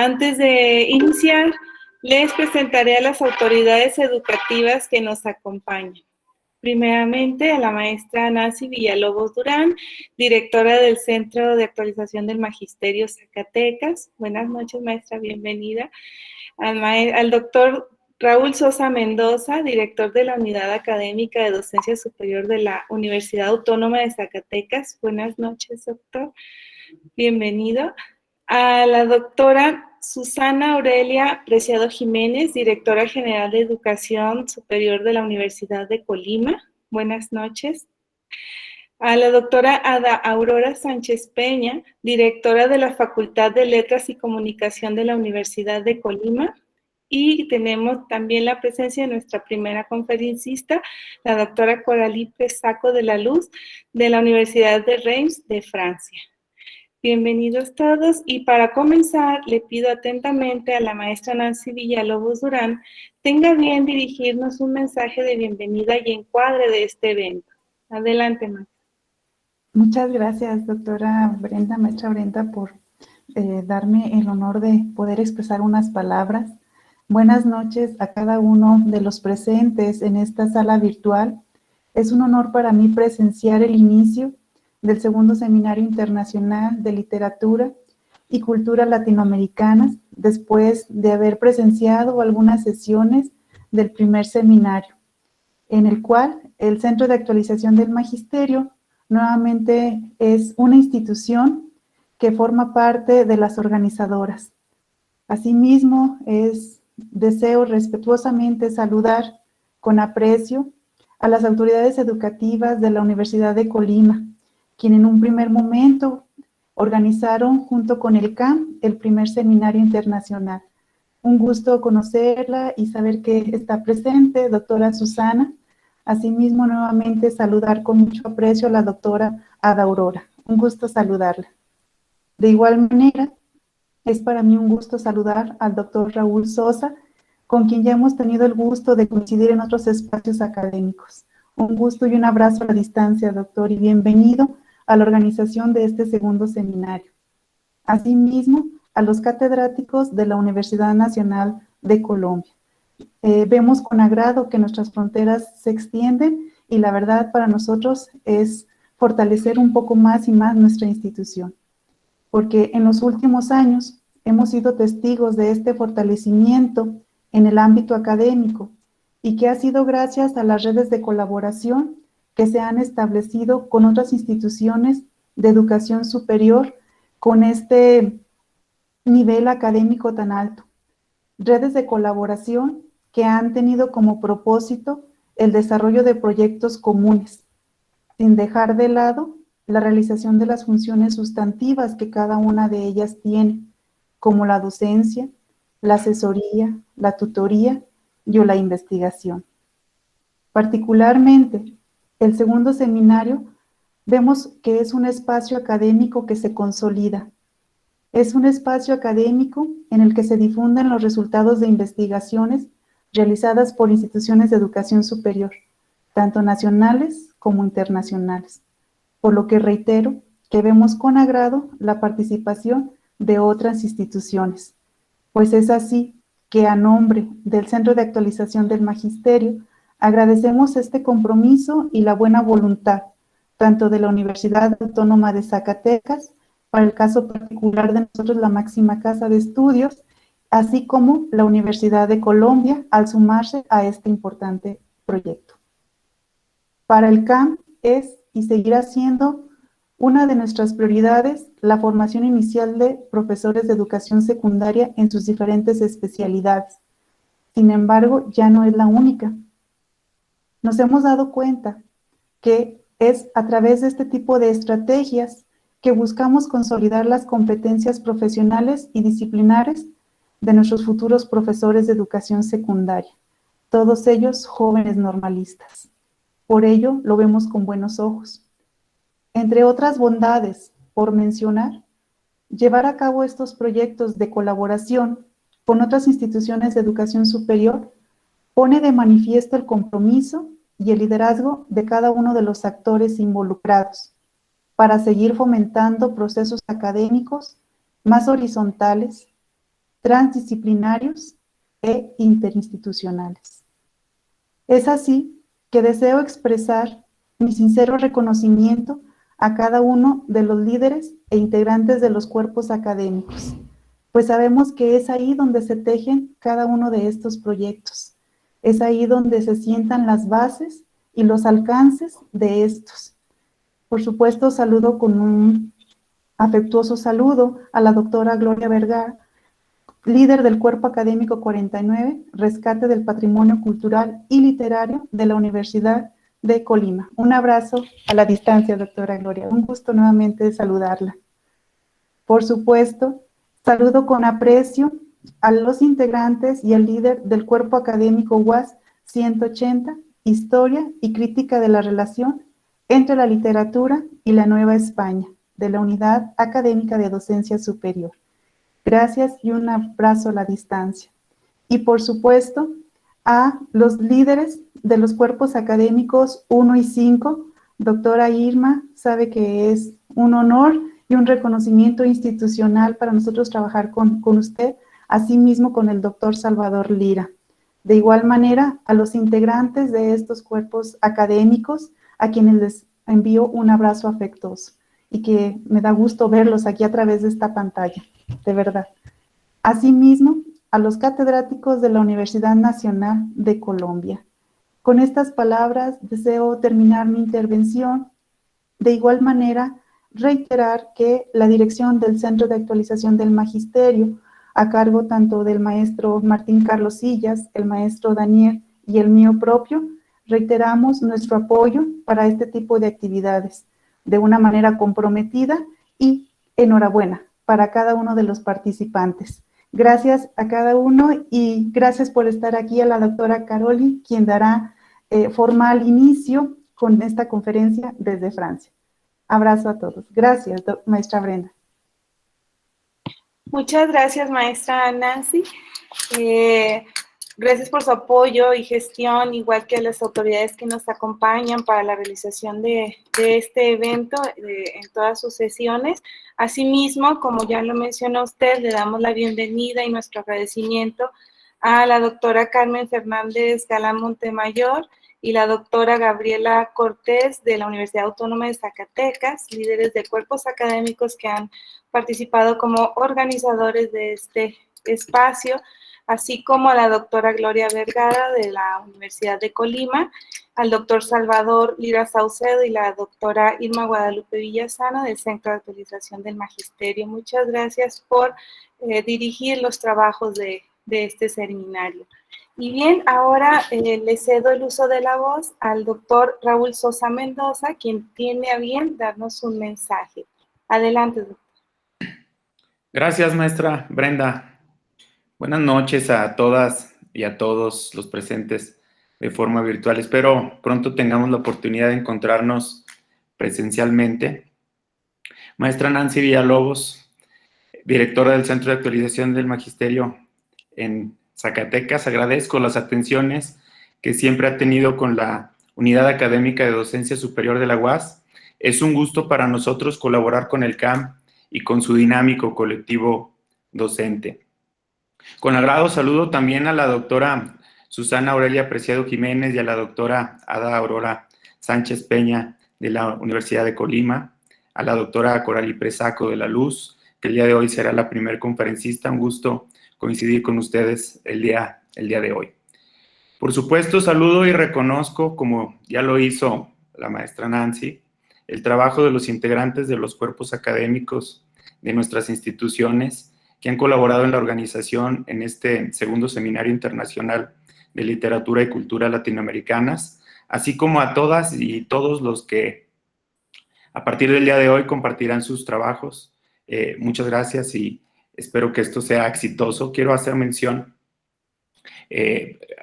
Antes de iniciar, les presentaré a las autoridades educativas que nos acompañan. Primeramente, a la maestra Nancy Villalobos Durán, directora del Centro de Actualización del Magisterio Zacatecas. Buenas noches, maestra, bienvenida. Al doctor Raúl Sosa Mendoza, director de la Unidad Académica de Docencia Superior de la Universidad Autónoma de Zacatecas. Buenas noches, doctor. Bienvenido. A la doctora Susana Aurelia Preciado Jiménez, directora general de Educación Superior de la Universidad de Colima. Buenas noches. A la doctora Ada Aurora Sánchez Peña, directora de la Facultad de Letras y Comunicación de la Universidad de Colima. Y tenemos también la presencia de nuestra primera conferencista, la doctora Coralie Presaco de la Luz, de la Universidad de Reims de Francia. Bienvenidos todos, y para comenzar le pido atentamente a la maestra Nancy Villalobos Durán tenga bien dirigirnos un mensaje de bienvenida y encuadre de este evento. Adelante, maestra. Muchas gracias, doctora Brenda, maestra Brenda, por darme el honor de poder expresar unas palabras. Buenas noches a cada uno de los presentes en esta sala virtual. Es un honor para mí presenciar el inicio del segundo Seminario Internacional de Literatura y Cultura Latinoamericanas, después de haber presenciado algunas sesiones del primer seminario, en el cual el Centro de Actualización del Magisterio nuevamente es una institución que forma parte de las organizadoras. Asimismo, deseo respetuosamente saludar con aprecio a las autoridades educativas de la Universidad de Colima, quien en un primer momento organizaron junto con el CAM el primer seminario internacional. Un gusto conocerla y saber que está presente, doctora Susana. Asimismo, nuevamente saludar con mucho aprecio a la doctora Ada Aurora. Un gusto saludarla. De igual manera, es para mí un gusto saludar al doctor Raúl Sosa, con quien ya hemos tenido el gusto de coincidir en otros espacios académicos. Un gusto y un abrazo a la distancia, doctor, y bienvenido a la organización de este segundo seminario. Asimismo, a los catedráticos de la Universidad Nacional de Colombia. Vemos con agrado que nuestras fronteras se extienden y la verdad para nosotros es fortalecer un poco más y más nuestra institución, porque en los últimos años hemos sido testigos de este fortalecimiento en el ámbito académico y que ha sido gracias a las redes de colaboración que se han establecido con otras instituciones de educación superior con este nivel académico tan alto. Redes de colaboración que han tenido como propósito el desarrollo de proyectos comunes, sin dejar de lado la realización de las funciones sustantivas que cada una de ellas tiene, como la docencia, la asesoría, la tutoría y la investigación. Particularmente, el segundo seminario vemos que es un espacio académico que se consolida. Es un espacio académico en el que se difunden los resultados de investigaciones realizadas por instituciones de educación superior, tanto nacionales como internacionales, por lo que reitero que vemos con agrado la participación de otras instituciones, pues es así que a nombre del Centro de Actualización del Magisterio agradecemos este compromiso y la buena voluntad, tanto de la Universidad Autónoma de Zacatecas, para el caso particular de nosotros la máxima casa de estudios, así como la Universidad de Colombia al sumarse a este importante proyecto. Para el CAM es y seguirá siendo una de nuestras prioridades la formación inicial de profesores de educación secundaria en sus diferentes especialidades. Sin embargo, ya no es la única. Nos hemos dado cuenta que es a través de este tipo de estrategias que buscamos consolidar las competencias profesionales y disciplinares de nuestros futuros profesores de educación secundaria, todos ellos jóvenes normalistas. Por ello, lo vemos con buenos ojos. Entre otras bondades, por mencionar, llevar a cabo estos proyectos de colaboración con otras instituciones de educación superior pone de manifiesto el compromiso y el liderazgo de cada uno de los actores involucrados para seguir fomentando procesos académicos más horizontales, transdisciplinarios e interinstitucionales. Es así que deseo expresar mi sincero reconocimiento a cada uno de los líderes e integrantes de los cuerpos académicos, pues sabemos que es ahí donde se tejen cada uno de estos proyectos. Es ahí donde se sientan las bases y los alcances de estos. Por supuesto, saludo con un afectuoso saludo a la doctora Gloria Vergara, líder del Cuerpo Académico 49, Rescate del Patrimonio Cultural y Literario de la Universidad de Colima. Un abrazo a la distancia, doctora Gloria. Un gusto nuevamente saludarla. Por supuesto, saludo con aprecio a los integrantes y al líder del Cuerpo Académico UAS 180, Historia y Crítica de la Relación entre la Literatura y la Nueva España, de la Unidad Académica de Docencia Superior. Gracias y un abrazo a la distancia. Y por supuesto, a los líderes de los cuerpos académicos 1 y 5, doctora Irma, sabe que es un honor y un reconocimiento institucional para nosotros trabajar con usted, asimismo con el doctor Salvador Lira. De igual manera, a los integrantes de estos cuerpos académicos, a quienes les envío un abrazo afectuoso y que me da gusto verlos aquí a través de esta pantalla, de verdad. Asimismo, a los catedráticos de la Universidad Nacional de Colombia. Con estas palabras deseo terminar mi intervención. De igual manera, reiterar que la dirección del Centro de Actualización del Magisterio, a cargo tanto del maestro Martín Carlos Sillas, el maestro Daniel y el mío propio, reiteramos nuestro apoyo para este tipo de actividades de una manera comprometida y enhorabuena para cada uno de los participantes. Gracias a cada uno y gracias por estar aquí, a la doctora Caroli, quien dará formal inicio con esta conferencia desde Francia. Abrazo a todos. Gracias, maestra Brenda. Muchas gracias, maestra Nancy. Gracias por su apoyo y gestión, igual que a las autoridades que nos acompañan para la realización de este evento en todas sus sesiones. Asimismo, como ya lo mencionó usted, le damos la bienvenida y nuestro agradecimiento a la doctora Carmen Fernández Galán Montemayor y la doctora Gabriela Cortés de la Universidad Autónoma de Zacatecas, líderes de cuerpos académicos que han participado como organizadores de este espacio, así como a la doctora Gloria Vergara de la Universidad de Colima, al doctor Salvador Lira Saucedo y la doctora Irma Guadalupe Villasana del Centro de Actualización del Magisterio. Muchas gracias por dirigir los trabajos de este seminario. Y bien, ahora le cedo el uso de la voz al doctor Raúl Sosa Mendoza, quien tiene a bien darnos un mensaje. Adelante, doctor. Gracias, maestra Brenda. Buenas noches a todas y a todos los presentes de forma virtual. Espero pronto tengamos la oportunidad de encontrarnos presencialmente. Maestra Nancy Villalobos, directora del Centro de Actualización del Magisterio en Zacatecas, agradezco las atenciones que siempre ha tenido con la Unidad Académica de Docencia Superior de la UAS. Es un gusto para nosotros colaborar con el CAM y con su dinámico colectivo docente. Con agrado saludo también a la doctora Susana Aurelia Preciado Jiménez y a la doctora Ada Aurora Sánchez Peña de la Universidad de Colima, a la doctora Coralí Presaco de la Luz, que el día de hoy será la primer conferencista. Un gusto coincidir con ustedes el día de hoy. Por supuesto, saludo y reconozco, como ya lo hizo la maestra Nancy, el trabajo de los integrantes de los cuerpos académicos de nuestras instituciones que han colaborado en la organización en este segundo Seminario Internacional de Literatura y Cultura Latinoamericanas, así como a todas y todos los que a partir del día de hoy compartirán sus trabajos. Muchas gracias y espero que esto sea exitoso. Quiero hacer mención,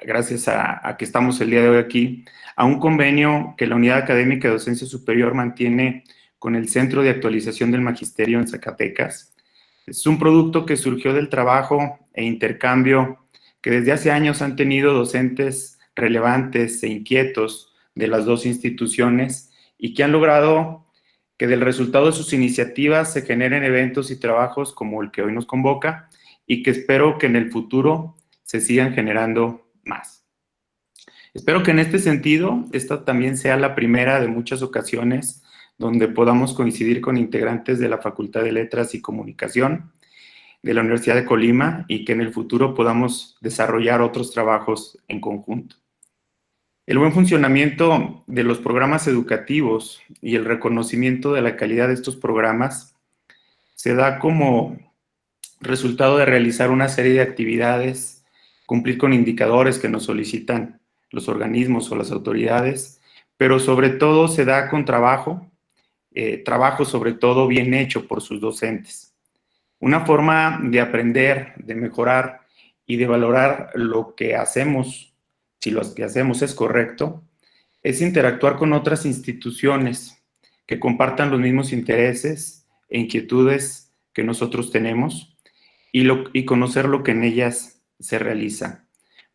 gracias a que estamos el día de hoy aquí, a un convenio que la Unidad Académica de Docencia Superior mantiene con el Centro de Actualización del Magisterio en Zacatecas. Es un producto que surgió del trabajo e intercambio que desde hace años han tenido docentes relevantes e inquietos de las dos instituciones y que han logrado que del resultado de sus iniciativas se generen eventos y trabajos como el que hoy nos convoca y que espero que en el futuro se sigan generando más. Espero que en este sentido, esta también sea la primera de muchas ocasiones donde podamos coincidir con integrantes de la Facultad de Letras y Comunicación de la Universidad de Colima y que en el futuro podamos desarrollar otros trabajos en conjunto. El buen funcionamiento de los programas educativos y el reconocimiento de la calidad de estos programas se da como resultado de realizar una serie de actividades, cumplir con indicadores que nos solicitan los organismos o las autoridades, pero sobre todo se da con trabajo sobre todo bien hecho por sus docentes. Una forma de aprender, de mejorar y de valorar lo que hacemos, si lo que hacemos es correcto, es interactuar con otras instituciones que compartan los mismos intereses e inquietudes que nosotros tenemos y conocer lo que en ellas se realiza.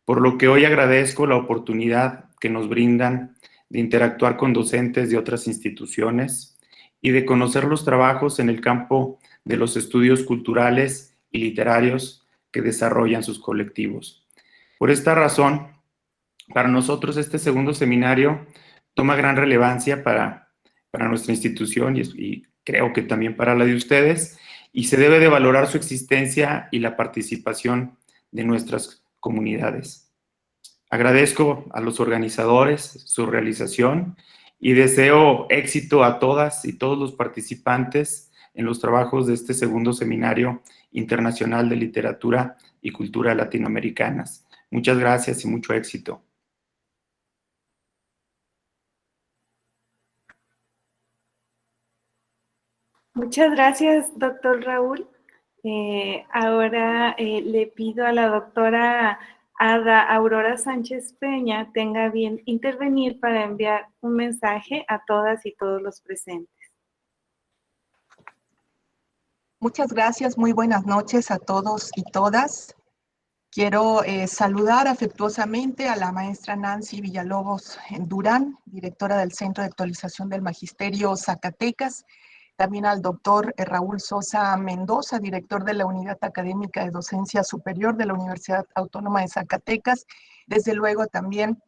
Por lo que hoy agradezco la oportunidad que nos brindan de interactuar con docentes de otras instituciones y de conocer los trabajos en el campo de los estudios culturales y literarios que desarrollan sus colectivos. Por esta razón, para nosotros este segundo seminario toma gran relevancia para nuestra institución y creo que también para la de ustedes, y se debe de valorar su existencia y la participación de nuestras comunidades. Agradezco a los organizadores su realización y deseo éxito a todas y todos los participantes en los trabajos de este segundo seminario internacional de literatura y cultura latinoamericanas. Muchas gracias y mucho éxito. Muchas gracias, doctor Raúl. Ahora le pido a la doctora Ada Aurora Sánchez Peña tenga bien intervenir para enviar un mensaje a todas y todos los presentes. Muchas gracias, muy buenas noches a todos y todas. Quiero saludar afectuosamente a la maestra Nancy Villalobos Durán, directora del Centro de Actualización del Magisterio Zacatecas, también al doctor Raúl Sosa Mendoza, director de la Unidad Académica de Docencia Superior de la Universidad Autónoma de Zacatecas, desde luego también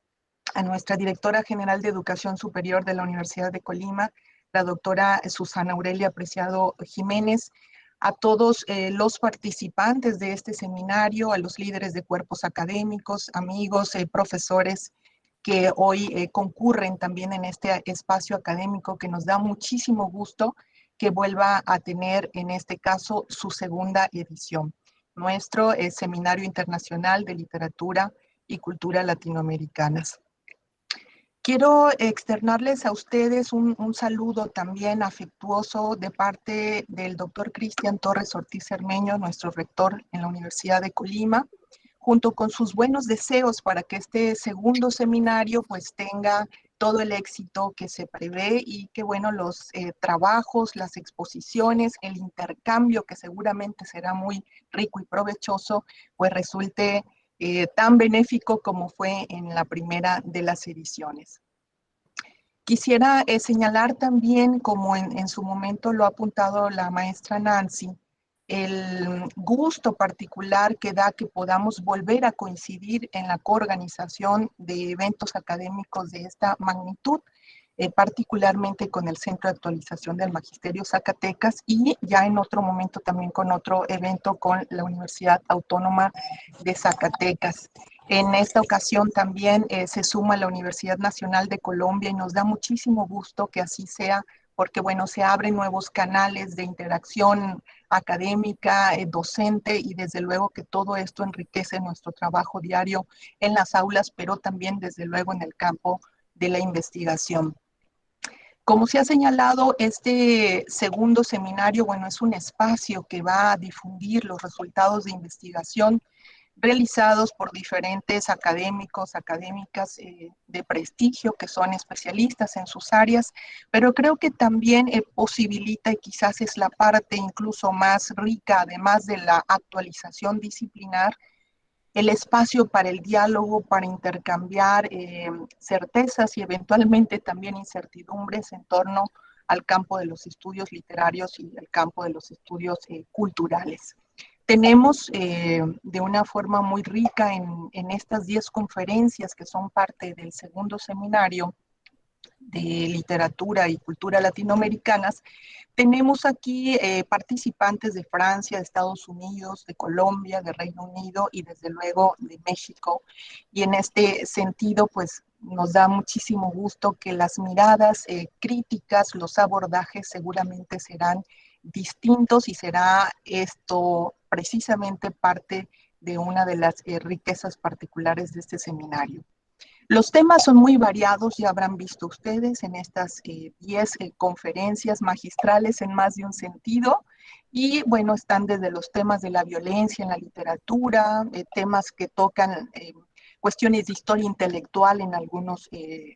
a nuestra directora general de Educación Superior de la Universidad de Colima, la doctora Susana Aurelia Preciado Jiménez, a todos los participantes de este seminario, a los líderes de cuerpos académicos, amigos, profesores que hoy concurren también en este espacio académico que nos da muchísimo gusto que vuelva a tener en este caso su segunda edición, nuestro Seminario Internacional de Literatura y Cultura Latinoamericanas. Quiero externarles a ustedes un saludo también afectuoso de parte del doctor Cristian Torres Ortiz Cermeño, nuestro rector en la Universidad de Colima, junto con sus buenos deseos para que este segundo seminario pues tenga todo el éxito que se prevé y que bueno, los trabajos, las exposiciones, el intercambio que seguramente será muy rico y provechoso, pues resulte tan benéfico como fue en la primera de las ediciones. Quisiera señalar también, como en su momento lo ha apuntado la maestra Nancy, el gusto particular que da que podamos volver a coincidir en la coorganización de eventos académicos de esta magnitud, particularmente con el Centro de Actualización del Magisterio Zacatecas y ya en otro momento también con otro evento con la Universidad Autónoma de Zacatecas. En esta ocasión también se suma la Universidad Nacional de Colombia y nos da muchísimo gusto que así sea, porque bueno, se abren nuevos canales de interacción académica, docente, y desde luego que todo esto enriquece nuestro trabajo diario en las aulas, pero también desde luego en el campo de la investigación. Como se ha señalado, este segundo seminario, bueno, es un espacio que va a difundir los resultados de investigación realizados por diferentes académicos, académicas de prestigio que son especialistas en sus áreas, pero creo que también posibilita, y quizás es la parte incluso más rica, además de la actualización disciplinar, el espacio para el diálogo, para intercambiar certezas y eventualmente también incertidumbres en torno al campo de los estudios literarios y al campo de los estudios culturales. Tenemos de una forma muy rica en estas 10 conferencias que son parte del segundo seminario de literatura y cultura latinoamericanas. Tenemos aquí participantes de Francia, de Estados Unidos, de Colombia, de Reino Unido y desde luego de México. Y en este sentido, pues nos da muchísimo gusto que las miradas críticas, los abordajes seguramente serán distintos y será esto precisamente parte de una de las riquezas particulares de este seminario. Los temas son muy variados, ya habrán visto ustedes en estas 10 conferencias magistrales en más de un sentido, y bueno, están desde los temas de la violencia en la literatura, temas que tocan cuestiones de historia intelectual en algunos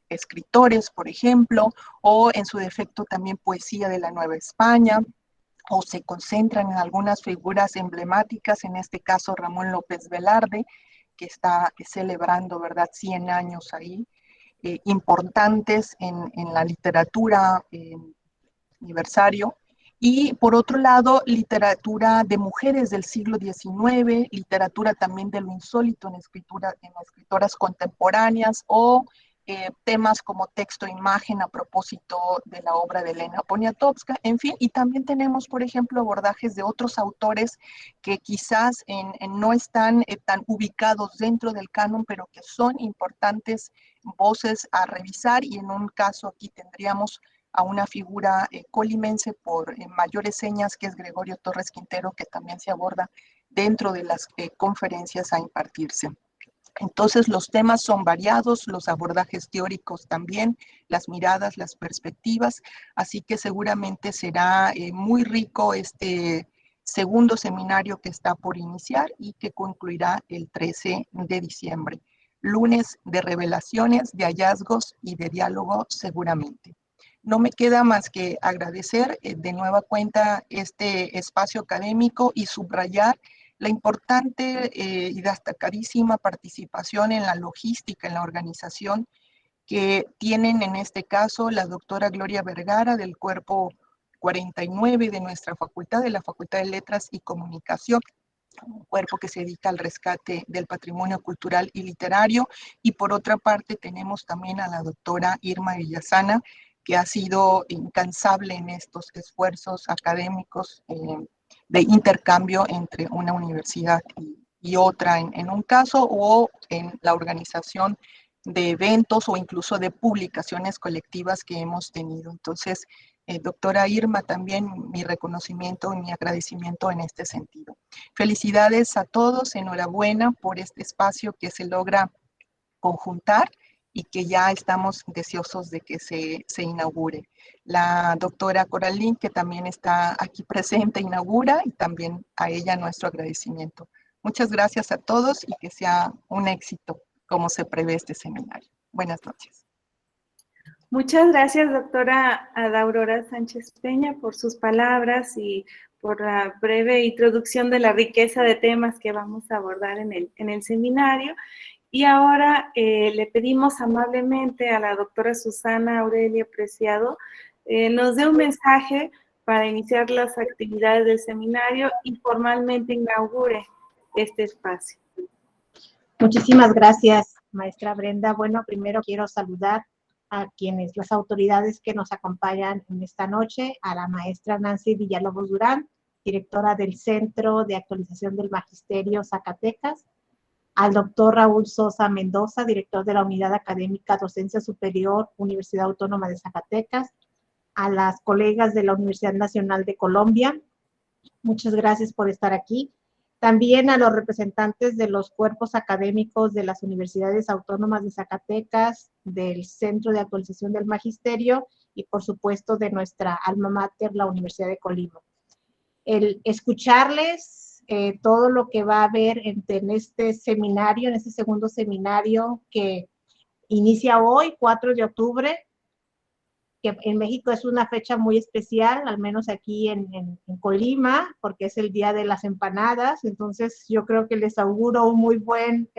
escritores, por ejemplo, o en su defecto también poesía de la Nueva España, o se concentran en algunas figuras emblemáticas, en este caso Ramón López Velarde, que está celebrando, ¿verdad?, 100 años ahí, importantes en la literatura aniversario. Y por otro lado, literatura de mujeres del siglo XIX, literatura también de lo insólito en escritoras contemporáneas, o temas como texto-imagen a propósito de la obra de Elena Poniatowska, en fin, y también tenemos, por ejemplo, abordajes de otros autores que quizás no están tan ubicados dentro del canon, pero que son importantes voces a revisar, y en un caso aquí tendríamos a una figura colimense por mayores señas, que es Gregorio Torres Quintero, que también se aborda dentro de las conferencias a impartirse. Entonces los temas son variados, los abordajes teóricos también, las miradas, las perspectivas, así que seguramente será muy rico este segundo seminario que está por iniciar y que concluirá el 13 de diciembre. Lunes de revelaciones, de hallazgos y de diálogo seguramente. No me queda más que agradecer de nueva cuenta este espacio académico y subrayar la importante y destacadísima participación en la logística, en la organización, que tienen en este caso la doctora Gloria Vergara del cuerpo 49 de nuestra facultad, de la Facultad de Letras y Comunicación, un cuerpo que se dedica al rescate del patrimonio cultural y literario. Y por otra parte tenemos también a la doctora Irma Villasana, que ha sido incansable en estos esfuerzos académicos de intercambio entre una universidad y otra en un caso, o en la organización de eventos o incluso de publicaciones colectivas que hemos tenido. Entonces, doctora Irma, también mi reconocimiento y mi agradecimiento en este sentido. Felicidades a todos, enhorabuena por este espacio que se logra conjuntar y que ya estamos deseosos de que se inaugure. La doctora Coralín, que también está aquí presente, inaugura, y también a ella nuestro agradecimiento. Muchas gracias a todos y que sea un éxito como se prevé este seminario. Buenas noches. Muchas gracias, doctora Adaurora Sánchez Peña, por sus palabras y por la breve introducción de la riqueza de temas que vamos a abordar en el seminario. Y ahora le pedimos amablemente a la doctora Susana Aurelia Preciado nos dé un mensaje para iniciar las actividades del seminario y formalmente inaugure este espacio. Muchísimas gracias, maestra Brenda. Bueno, primero quiero saludar a las autoridades que nos acompañan en esta noche, a la maestra Nancy Villalobos Durán, directora del Centro de Actualización del Magisterio Zacatecas, al doctor Raúl Sosa Mendoza, director de la Unidad Académica Docencia Superior, Universidad Autónoma de Zacatecas, a las colegas de la Universidad Nacional de Colombia. Muchas gracias por estar aquí. También a los representantes de los cuerpos académicos de las Universidades Autónomas de Zacatecas, del Centro de Actualización del Magisterio y, por supuesto, de nuestra alma mater, la Universidad de Colima. El escucharles todo lo que va a haber en este seminario, en este segundo seminario que inicia hoy, 4 de octubre, que en México es una fecha muy especial, al menos aquí en Colima, porque es el Día de las Empanadas. Entonces yo creo que les auguro un muy buen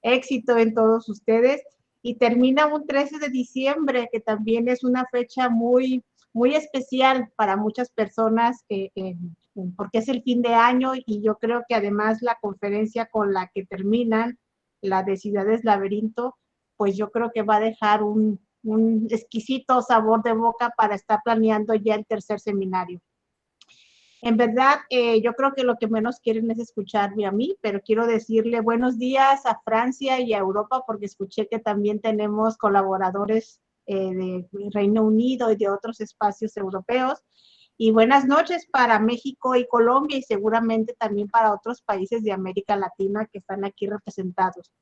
éxito en todos ustedes. Y termina un 13 de diciembre, que también es una fecha muy, muy especial para muchas personas porque es el fin de año y yo creo que además la conferencia con la que terminan, la de Ciudades Laberinto, pues yo creo que va a dejar un exquisito sabor de boca para estar planeando ya el tercer seminario. En verdad, yo creo que lo que menos quieren es escucharme a mí, pero quiero decirle buenos días a Francia y a Europa, porque escuché que también tenemos colaboradores de Reino Unido y de otros espacios europeos. Y buenas noches para México y Colombia y seguramente también para otros países de América Latina que están aquí representados.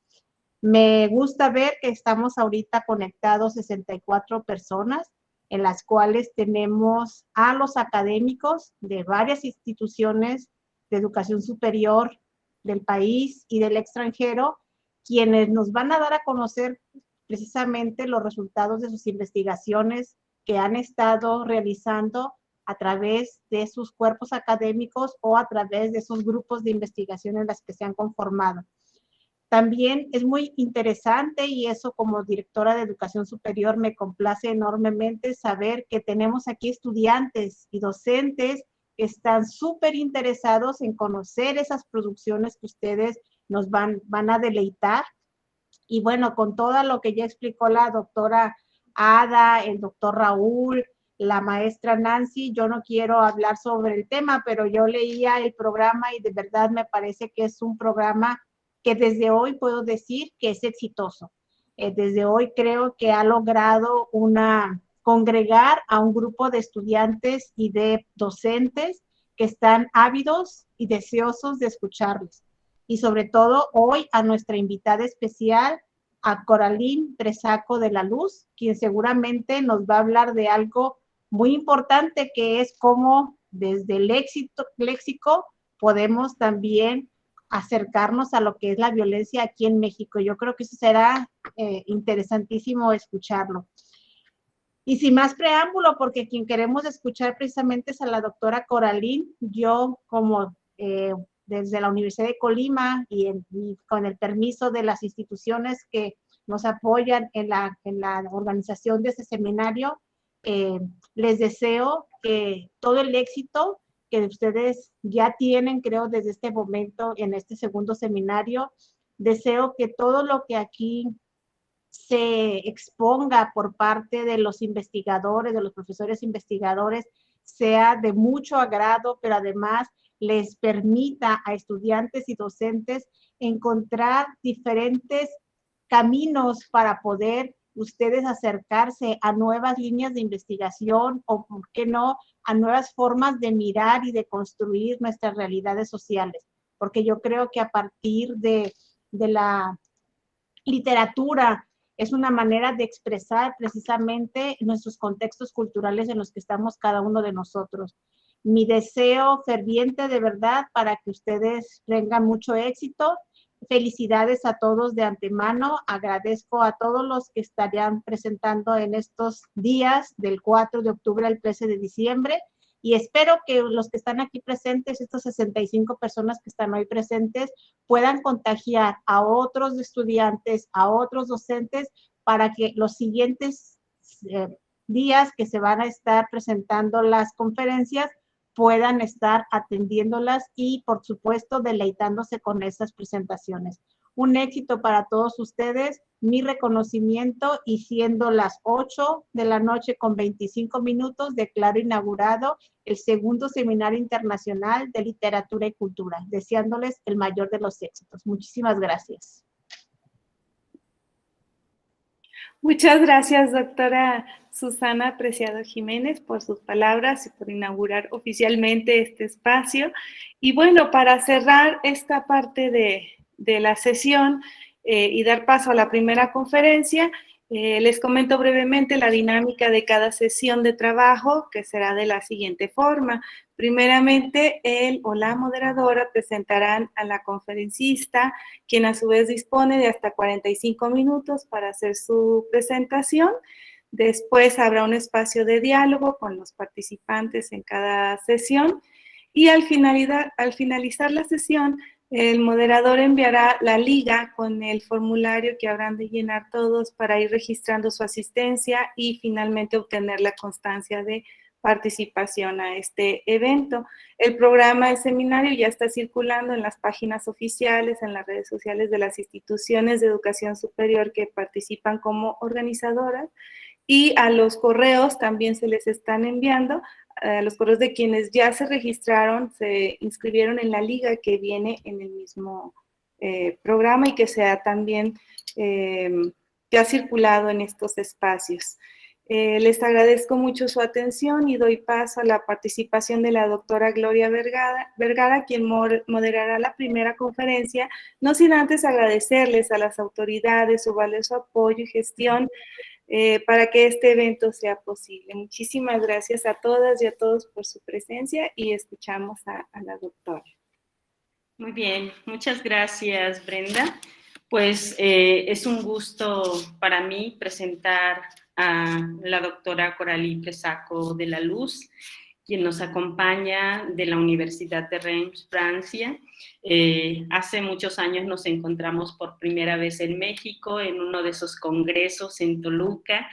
Me gusta ver que estamos ahorita conectados 64 personas, en las cuales tenemos a los académicos de varias instituciones de educación superior del país y del extranjero, quienes nos van a dar a conocer precisamente los resultados de sus investigaciones que han estado realizando a través de sus cuerpos académicos o a través de esos grupos de investigación en las que se han conformado. También es muy interesante y eso como directora de educación superior me complace enormemente saber que tenemos aquí estudiantes y docentes que están súper interesados en conocer esas producciones que ustedes nos van a deleitar. Y bueno, con todo lo que ya explicó la doctora Ada, el doctor Raúl, la maestra Nancy, yo no quiero hablar sobre el tema, pero yo leía el programa y de verdad me parece que es un programa que desde hoy puedo decir que es exitoso. Desde hoy creo que ha logrado congregar a un grupo de estudiantes y de docentes que están ávidos y deseosos de escucharlos. Y sobre todo hoy a nuestra invitada especial, a Coraline Presaco de la Luz, quien seguramente nos va a hablar de algo muy importante que es cómo desde el léxico podemos también acercarnos a lo que es la violencia aquí en México. Yo creo que eso será interesantísimo escucharlo. Y sin más preámbulo, porque quien queremos escuchar precisamente es a la doctora Coraline. Yo como desde la Universidad de Colima y con el permiso de las instituciones que nos apoyan en la organización de este seminario, les deseo que todo el éxito que ustedes ya tienen, creo, desde este momento en este segundo seminario. Deseo que todo lo que aquí se exponga por parte de los investigadores, de los profesores investigadores, sea de mucho agrado, pero además les permita a estudiantes y docentes encontrar diferentes caminos para poder ustedes acercarse a nuevas líneas de investigación o, ¿por qué no?, a nuevas formas de mirar y de construir nuestras realidades sociales. Porque yo creo que a partir de la literatura es una manera de expresar precisamente nuestros contextos culturales en los que estamos cada uno de nosotros. Mi deseo ferviente de verdad para que ustedes tengan mucho éxito. Felicidades a todos de antemano. Agradezco a todos los que estarían presentando en estos días del 4 de octubre al 13 de diciembre y espero que los que están aquí presentes, estas 65 personas que están hoy presentes, puedan contagiar a otros estudiantes, a otros docentes para que los siguientes días que se van a estar presentando las conferencias puedan estar atendiéndolas y, por supuesto, deleitándose con esas presentaciones. Un éxito para todos ustedes, mi reconocimiento y siendo las 8 de la noche con 25 minutos, declaro inaugurado el segundo Seminario Internacional de Literatura y Cultura, deseándoles el mayor de los éxitos. Muchísimas gracias. Muchas gracias, doctora Susana Preciado Jiménez, por sus palabras y por inaugurar oficialmente este espacio. Y bueno, para cerrar esta parte de la sesión y dar paso a la primera conferencia, les comento brevemente la dinámica de cada sesión de trabajo, que será de la siguiente forma. Primeramente, él o la moderadora presentarán a la conferencista, quien a su vez dispone de hasta 45 minutos para hacer su presentación. Después habrá un espacio de diálogo con los participantes en cada sesión y al finalizar la sesión, el moderador enviará la liga con el formulario que habrán de llenar todos para ir registrando su asistencia y finalmente obtener la constancia de participación a este evento. El programa del seminario ya está circulando en las páginas oficiales, en las redes sociales de las instituciones de educación superior que participan como organizadoras, y a los correos también se les están enviando, a los correos de quienes ya se registraron, se inscribieron en la liga que viene en el mismo programa y que sea también ya circulado en estos espacios. Les agradezco mucho su atención y doy paso a la participación de la doctora Gloria Vergara, quien moderará la primera conferencia, no sin antes agradecerles a las autoridades su valioso apoyo y gestión para que este evento sea posible. Muchísimas gracias a todas y a todos por su presencia y escuchamos a la doctora. Muy bien, muchas gracias, Brenda. Pues es un gusto para mí presentar a la doctora Coralie Pressaco de la Luz, quien nos acompaña de la Universidad de Reims, Francia. Hace muchos años nos encontramos por primera vez en México, en uno de esos congresos en Toluca,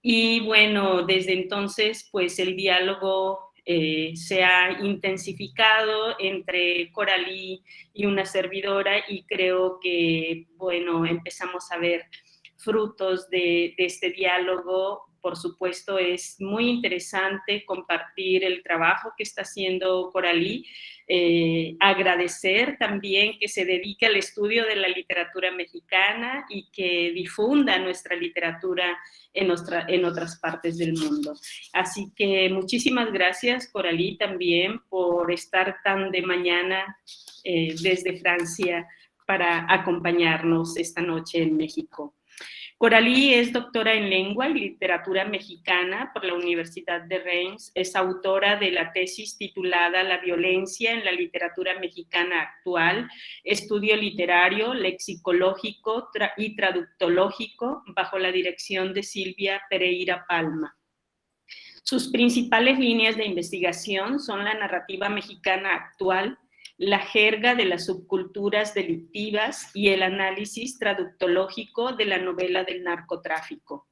y bueno, desde entonces, pues el diálogo se ha intensificado entre Coralie y una servidora, y creo que, bueno, empezamos a ver frutos de este diálogo. Por supuesto, es muy interesante compartir el trabajo que está haciendo Coralie, agradecer también que se dedique al estudio de la literatura mexicana y que difunda nuestra literatura en otras partes del mundo. Así que muchísimas gracias, Coralie, también por estar tan de mañana desde Francia para acompañarnos esta noche en México. Coralie es doctora en Lengua y Literatura Mexicana por la Universidad de Reims. Es autora de la tesis titulada La violencia en la literatura mexicana actual, estudio literario, lexicológico y traductológico, bajo la dirección de Silvia Pereira Palma. Sus principales líneas de investigación son la narrativa mexicana actual, la jerga de las subculturas delictivas y el análisis traductológico de la novela del narcotráfico.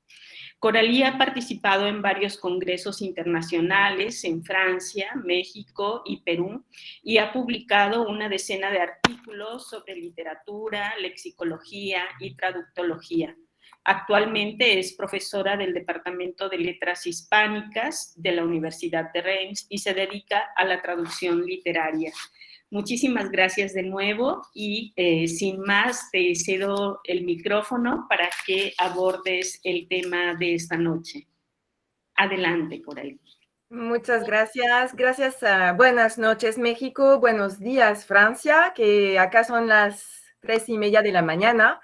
Coralie ha participado en varios congresos internacionales en Francia, México y Perú, y ha publicado una decena de artículos sobre literatura, lexicología y traductología. Actualmente es profesora del Departamento de Letras Hispánicas de la Universidad de Reims y se dedica a la traducción literaria. Muchísimas gracias de nuevo y sin más te cedo el micrófono para que abordes el tema de esta noche. Adelante, Coralie. Muchas gracias. Gracias. Buenas noches, México. Buenos días, Francia, que acá son las 3:30 de la mañana.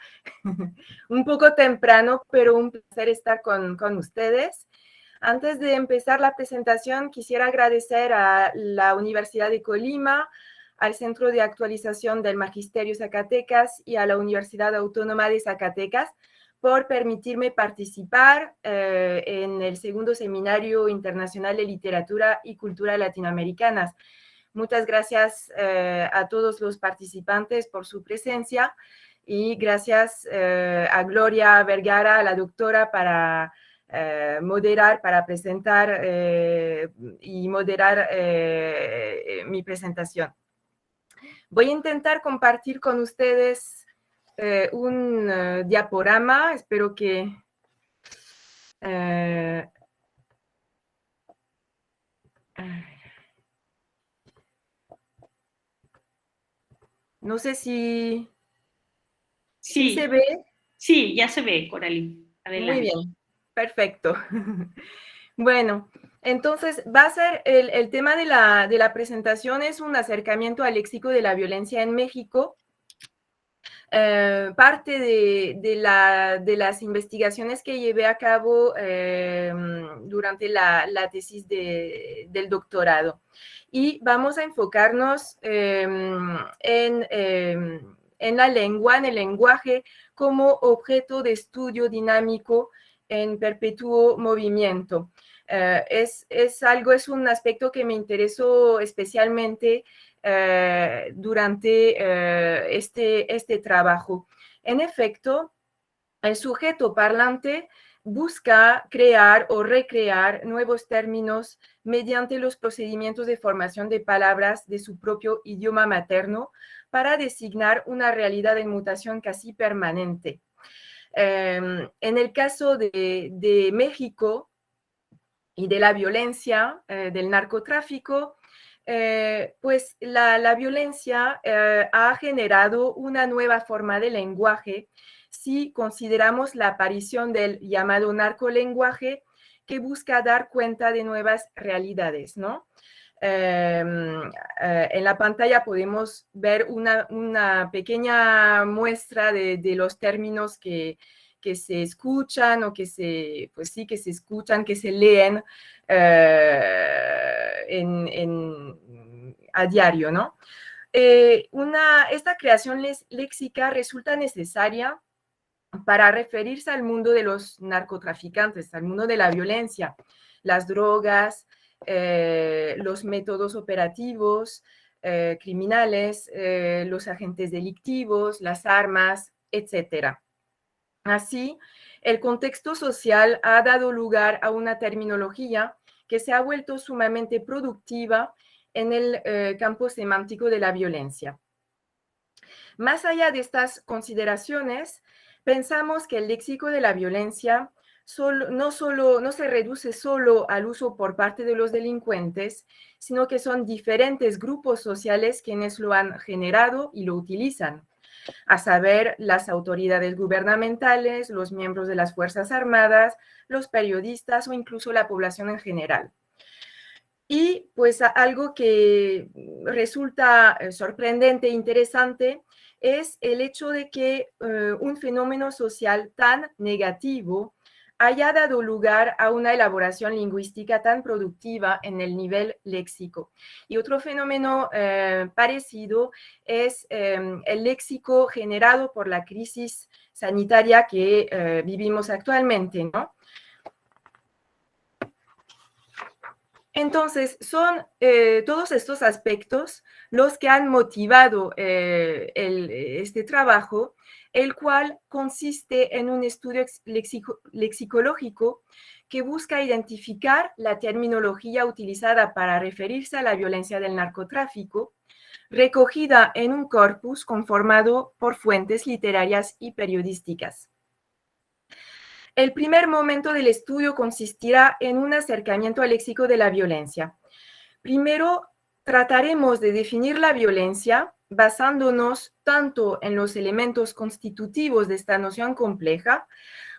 Un poco temprano, pero un placer estar con ustedes. Antes de empezar la presentación, quisiera agradecer a la Universidad de Colima, al Centro de Actualización del Magisterio Zacatecas y a la Universidad Autónoma de Zacatecas por permitirme participar en el segundo Seminario Internacional de Literatura y Cultura Latinoamericanas. Muchas gracias a todos los participantes por su presencia y gracias a Gloria Vergara, a la doctora, para moderar, para presentar y moderar mi presentación. Voy a intentar compartir con ustedes un diaporama. Espero que no sé si Sí, se ve. Sí, ya se ve, Coralie. Adelante. Muy bien, perfecto. Bueno, entonces va a ser el tema de la presentación, es un acercamiento al léxico de la violencia en México. Parte de las investigaciones que llevé a cabo durante la tesis del doctorado. Y vamos a enfocarnos en la lengua, en el lenguaje, como objeto de estudio dinámico en perpetuo movimiento. Es un aspecto que me interesó especialmente durante este trabajo. En efecto, el sujeto parlante busca crear o recrear nuevos términos mediante los procedimientos de formación de palabras de su propio idioma materno para designar una realidad en mutación casi permanente. En el caso de México y de la violencia del narcotráfico, pues la violencia ha generado una nueva forma de lenguaje si consideramos la aparición del llamado narcolenguaje, que busca dar cuenta de nuevas realidades, ¿no? En la pantalla podemos ver una pequeña muestra de los términos que se escuchan o que se escuchan, que se leen a diario, ¿no? Esta creación léxica resulta necesaria para referirse al mundo de los narcotraficantes, al mundo de la violencia, las drogas, los métodos operativos criminales, los agentes delictivos, las armas, etc. Así, el contexto social ha dado lugar a una terminología que se ha vuelto sumamente productiva en el campo semántico de la violencia. Más allá de estas consideraciones, pensamos que el léxico de la violencia no se reduce solo al uso por parte de los delincuentes, sino que son diferentes grupos sociales quienes lo han generado y lo utilizan, a saber, las autoridades gubernamentales, los miembros de las Fuerzas Armadas, los periodistas o incluso la población en general. Y pues algo que resulta sorprendente e interesante es el hecho de que un fenómeno social tan negativo haya dado lugar a una elaboración lingüística tan productiva en el nivel léxico. Y otro fenómeno parecido es el léxico generado por la crisis sanitaria que vivimos actualmente, ¿no? Entonces, son todos estos aspectos los que han motivado este trabajo, el cual consiste en un estudio lexicológico que busca identificar la terminología utilizada para referirse a la violencia del narcotráfico, recogida en un corpus conformado por fuentes literarias y periodísticas. El primer momento del estudio consistirá en un acercamiento al léxico de la violencia. Primero, trataremos de definir la violencia basándonos tanto en los elementos constitutivos de esta noción compleja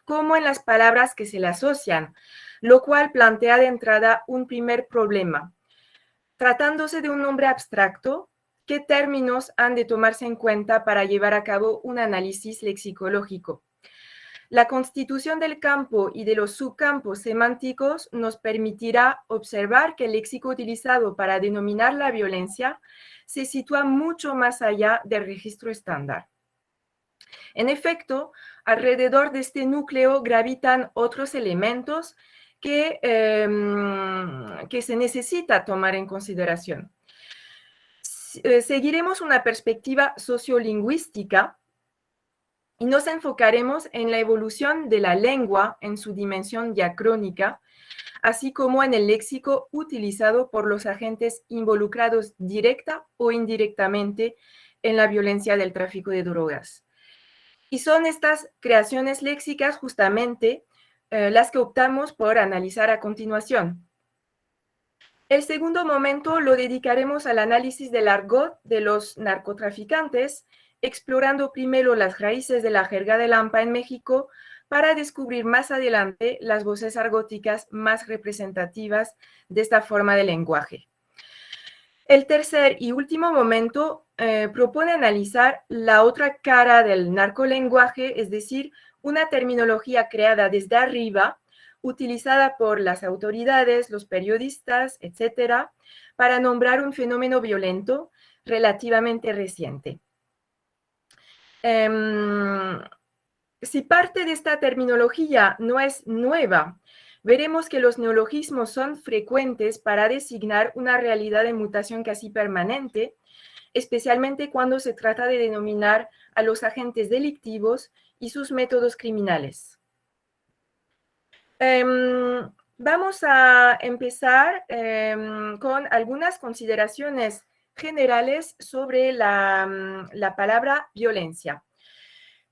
como en las palabras que se le asocian, lo cual plantea de entrada un primer problema. Tratándose de un nombre abstracto, ¿qué términos han de tomarse en cuenta para llevar a cabo un análisis lexicológico? La constitución del campo y de los subcampos semánticos nos permitirá observar que el léxico utilizado para denominar la violencia se sitúa mucho más allá del registro estándar. En efecto, alrededor de este núcleo gravitan otros elementos que se necesita tomar en consideración. Seguiremos una perspectiva sociolingüística y nos enfocaremos en la evolución de la lengua en su dimensión diacrónica, así como en el léxico utilizado por los agentes involucrados directa o indirectamente en la violencia del tráfico de drogas. Y son estas creaciones léxicas justamente las que optamos por analizar a continuación. El segundo momento lo dedicaremos al análisis del argot de los narcotraficantes, explorando primero las raíces de la jerga de Lampa en México para descubrir más adelante las voces argóticas más representativas de esta forma de lenguaje. El tercer y último momento propone analizar la otra cara del narcolenguaje, es decir, una terminología creada desde arriba, utilizada por las autoridades, los periodistas, etcétera, para nombrar un fenómeno violento relativamente reciente. Si parte de esta terminología no es nueva, veremos que los neologismos son frecuentes para designar una realidad de mutación casi permanente, especialmente cuando se trata de denominar a los agentes delictivos y sus métodos criminales. Vamos a empezar con algunas consideraciones generales sobre la palabra violencia.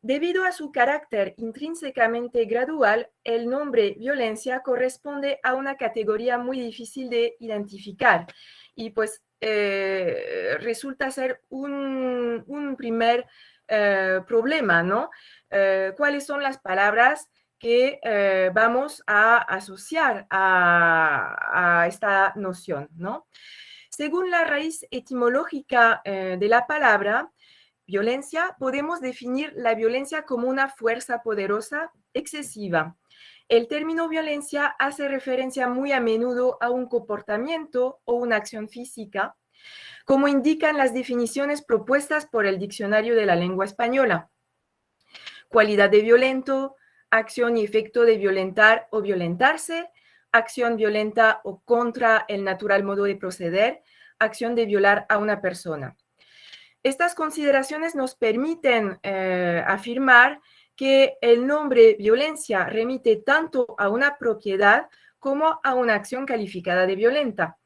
Debido a su carácter intrínsecamente gradual, el nombre violencia corresponde a una categoría muy difícil de identificar y pues resulta ser un primer problema, ¿no? ¿Cuáles son las palabras que vamos a asociar a esta noción, ¿no? Según la raíz etimológica de la palabra, violencia, podemos definir la violencia como una fuerza poderosa excesiva. El término violencia hace referencia muy a menudo a un comportamiento o una acción física, como indican las definiciones propuestas por el Diccionario de la Lengua Española. Cualidad de violento, acción y efecto de violentar o violentarse, acción violenta o contra el natural modo de proceder, acción de violar a una persona. Estas consideraciones nos permiten afirmar que el nombre violencia remite tanto a una propiedad como a una acción calificada de violenta.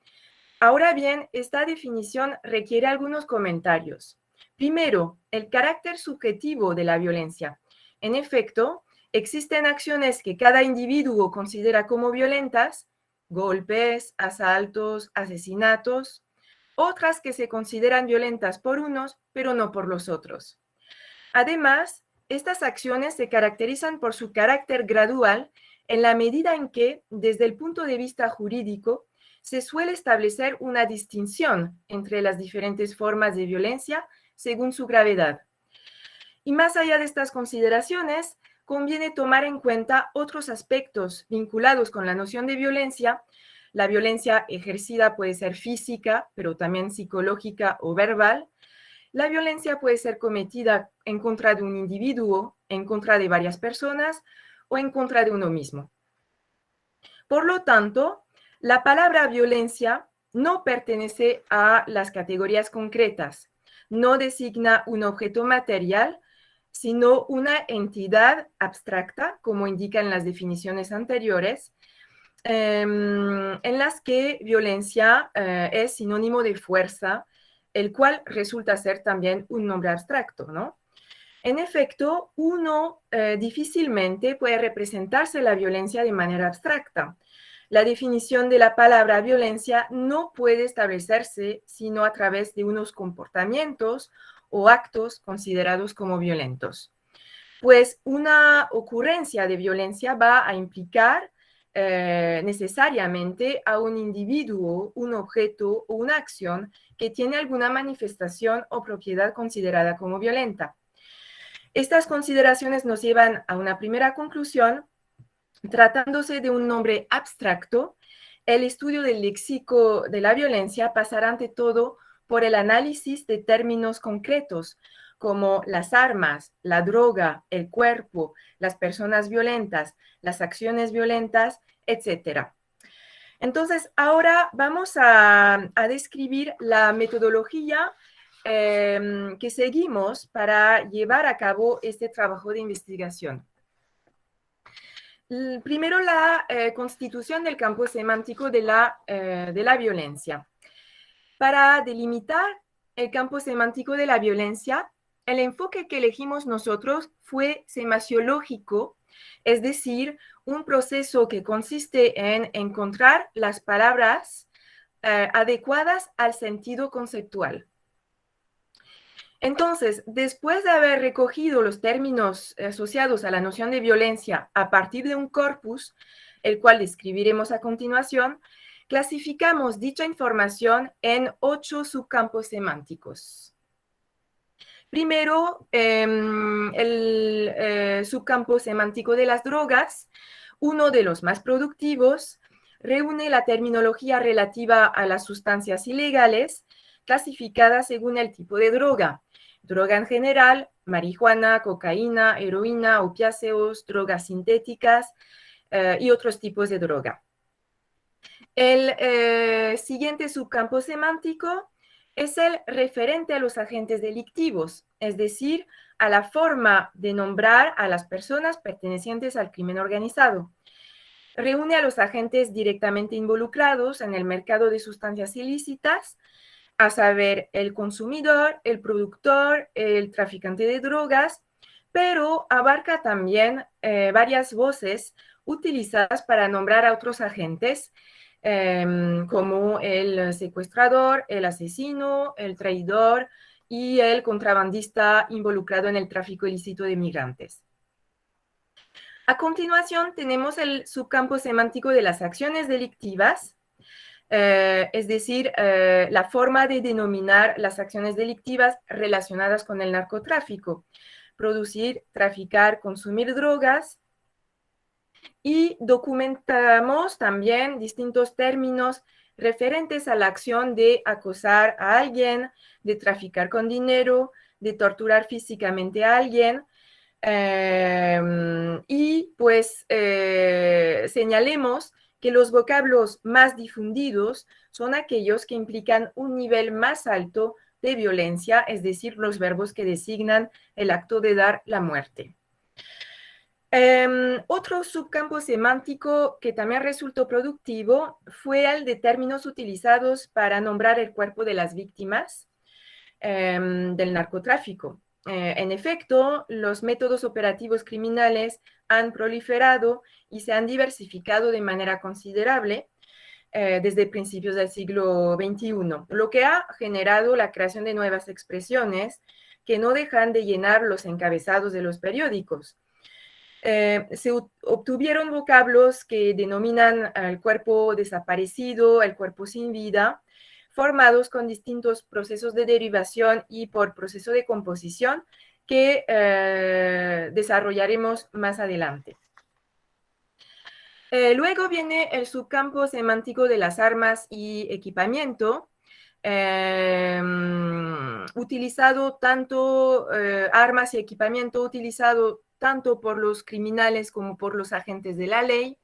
Ahora bien, esta definición requiere algunos comentarios. Primero, el carácter subjetivo de la violencia. En efecto, existen acciones que cada individuo considera como violentas, golpes, asaltos, asesinatos, otras que se consideran violentas por unos, pero no por los otros. Además, estas acciones se caracterizan por su carácter gradual en la medida en que, desde el punto de vista jurídico, se suele establecer una distinción entre las diferentes formas de violencia según su gravedad. Y más allá de estas consideraciones, conviene tomar en cuenta otros aspectos vinculados con la noción de violencia. La violencia ejercida puede ser física, pero también psicológica o verbal. La violencia puede ser cometida en contra de un individuo, en contra de varias personas o en contra de uno mismo. Por lo tanto, la palabra violencia no pertenece a las categorías concretas, no designa un objeto material, sino una entidad abstracta, como indican las definiciones anteriores, en las que violencia es sinónimo de fuerza, el cual resulta ser también un nombre abstracto, ¿no? En efecto, uno difícilmente puede representarse la violencia de manera abstracta. La definición de la palabra violencia no puede establecerse sino a través de unos comportamientos o actos considerados como violentos. Pues una ocurrencia de violencia va a implicar necesariamente a un individuo, un objeto o una acción que tiene alguna manifestación o propiedad considerada como violenta. Estas consideraciones nos llevan a una primera conclusión. Tratándose de un nombre abstracto, el estudio del léxico de la violencia pasará ante todo por el análisis de términos concretos, como las armas, la droga, el cuerpo, las personas violentas, las acciones violentas, etc. Entonces, ahora vamos a describir la metodología que seguimos para llevar a cabo este trabajo de investigación. Primero, la constitución del campo semántico de la violencia. Para delimitar el campo semántico de la violencia, el enfoque que elegimos nosotros fue semasiológico, es decir, un proceso que consiste en encontrar las palabras adecuadas al sentido conceptual. Entonces, después de haber recogido los términos asociados a la noción de violencia a partir de un corpus, el cual describiremos a continuación, clasificamos dicha información en 8 subcampos semánticos. Primero, el subcampo semántico de las drogas, uno de los más productivos, reúne la terminología relativa a las sustancias ilegales, clasificadas según el tipo de droga. Droga en general, marihuana, cocaína, heroína, opiáceos, drogas sintéticas y otros tipos de droga. El siguiente subcampo semántico es el referente a los agentes delictivos, es decir, a la forma de nombrar a las personas pertenecientes al crimen organizado. reúne a los agentes directamente involucrados en el mercado de sustancias ilícitas, a saber, el consumidor, el productor, el traficante de drogas, pero abarca también varias voces utilizadas para nombrar a otros agentes, como el secuestrador, el asesino, el traidor y el contrabandista involucrado en el tráfico ilícito de migrantes. A continuación, tenemos el subcampo semántico de las acciones delictivas, es decir, la forma de denominar las acciones delictivas relacionadas con el narcotráfico: producir, traficar, consumir drogas. Y documentamos también distintos términos referentes a la acción de acosar a alguien, de traficar con dinero, de torturar físicamente a alguien. Y pues señalemos que los vocablos más difundidos son aquellos que implican un nivel más alto de violencia, es decir, los verbos que designan el acto de dar la muerte. Otro subcampo semántico que también resultó productivo fue el de términos utilizados para nombrar el cuerpo de las víctimas del narcotráfico. En efecto, los métodos operativos criminales han proliferado y se han diversificado de manera considerable desde principios del siglo XXI, lo que ha generado la creación de nuevas expresiones que no dejan de llenar los encabezados de los periódicos. Se obtuvieron vocablos que denominan al cuerpo desaparecido, el cuerpo sin vida, formados con distintos procesos de derivación y por proceso de composición que desarrollaremos más adelante. Luego viene el subcampo semántico de las armas y equipamiento, utilizado tanto, armas y equipamiento utilizado tanto por los criminales como por los agentes de la ley,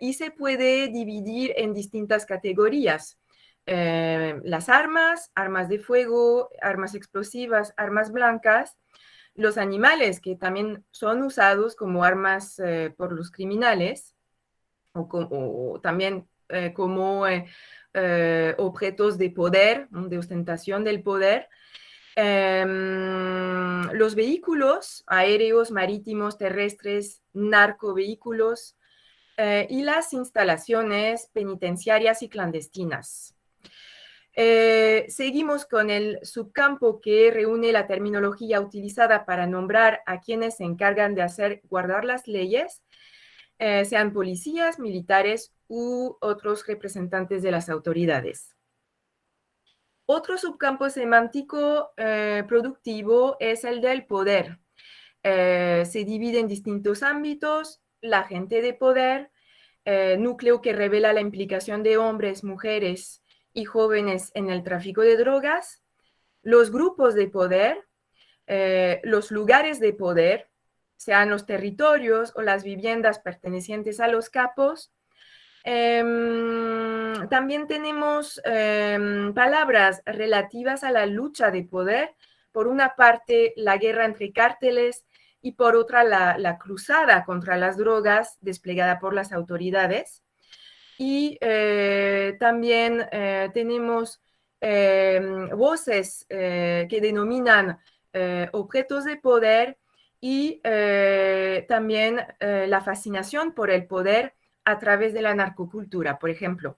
y se puede dividir en distintas categorías. Las armas, armas de fuego, armas explosivas, armas blancas, los animales que también son usados como armas por los criminales, o también como objetos de poder, de ostentación del poder. Los vehículos aéreos, marítimos, terrestres, narcovehículos y las instalaciones penitenciarias y clandestinas. Seguimos con el subcampo que reúne la terminología utilizada para nombrar a quienes se encargan de hacer guardar las leyes, sean policías, militares u otros representantes de las autoridades. Otro subcampo semántico productivo es el del poder. Se divide en distintos ámbitos: la gente de poder, núcleo que revela la implicación de hombres, mujeres y jóvenes en el tráfico de drogas; los grupos de poder, los lugares de poder, sean los territorios o las viviendas pertenecientes a los capos. También tenemos palabras relativas a la lucha de poder. Por una parte, la guerra entre cárteles, y por otra, la cruzada contra las drogas desplegada por las autoridades. Y también tenemos voces que denominan objetos de poder, y también la fascinación por el poder a través de la narcocultura, por ejemplo.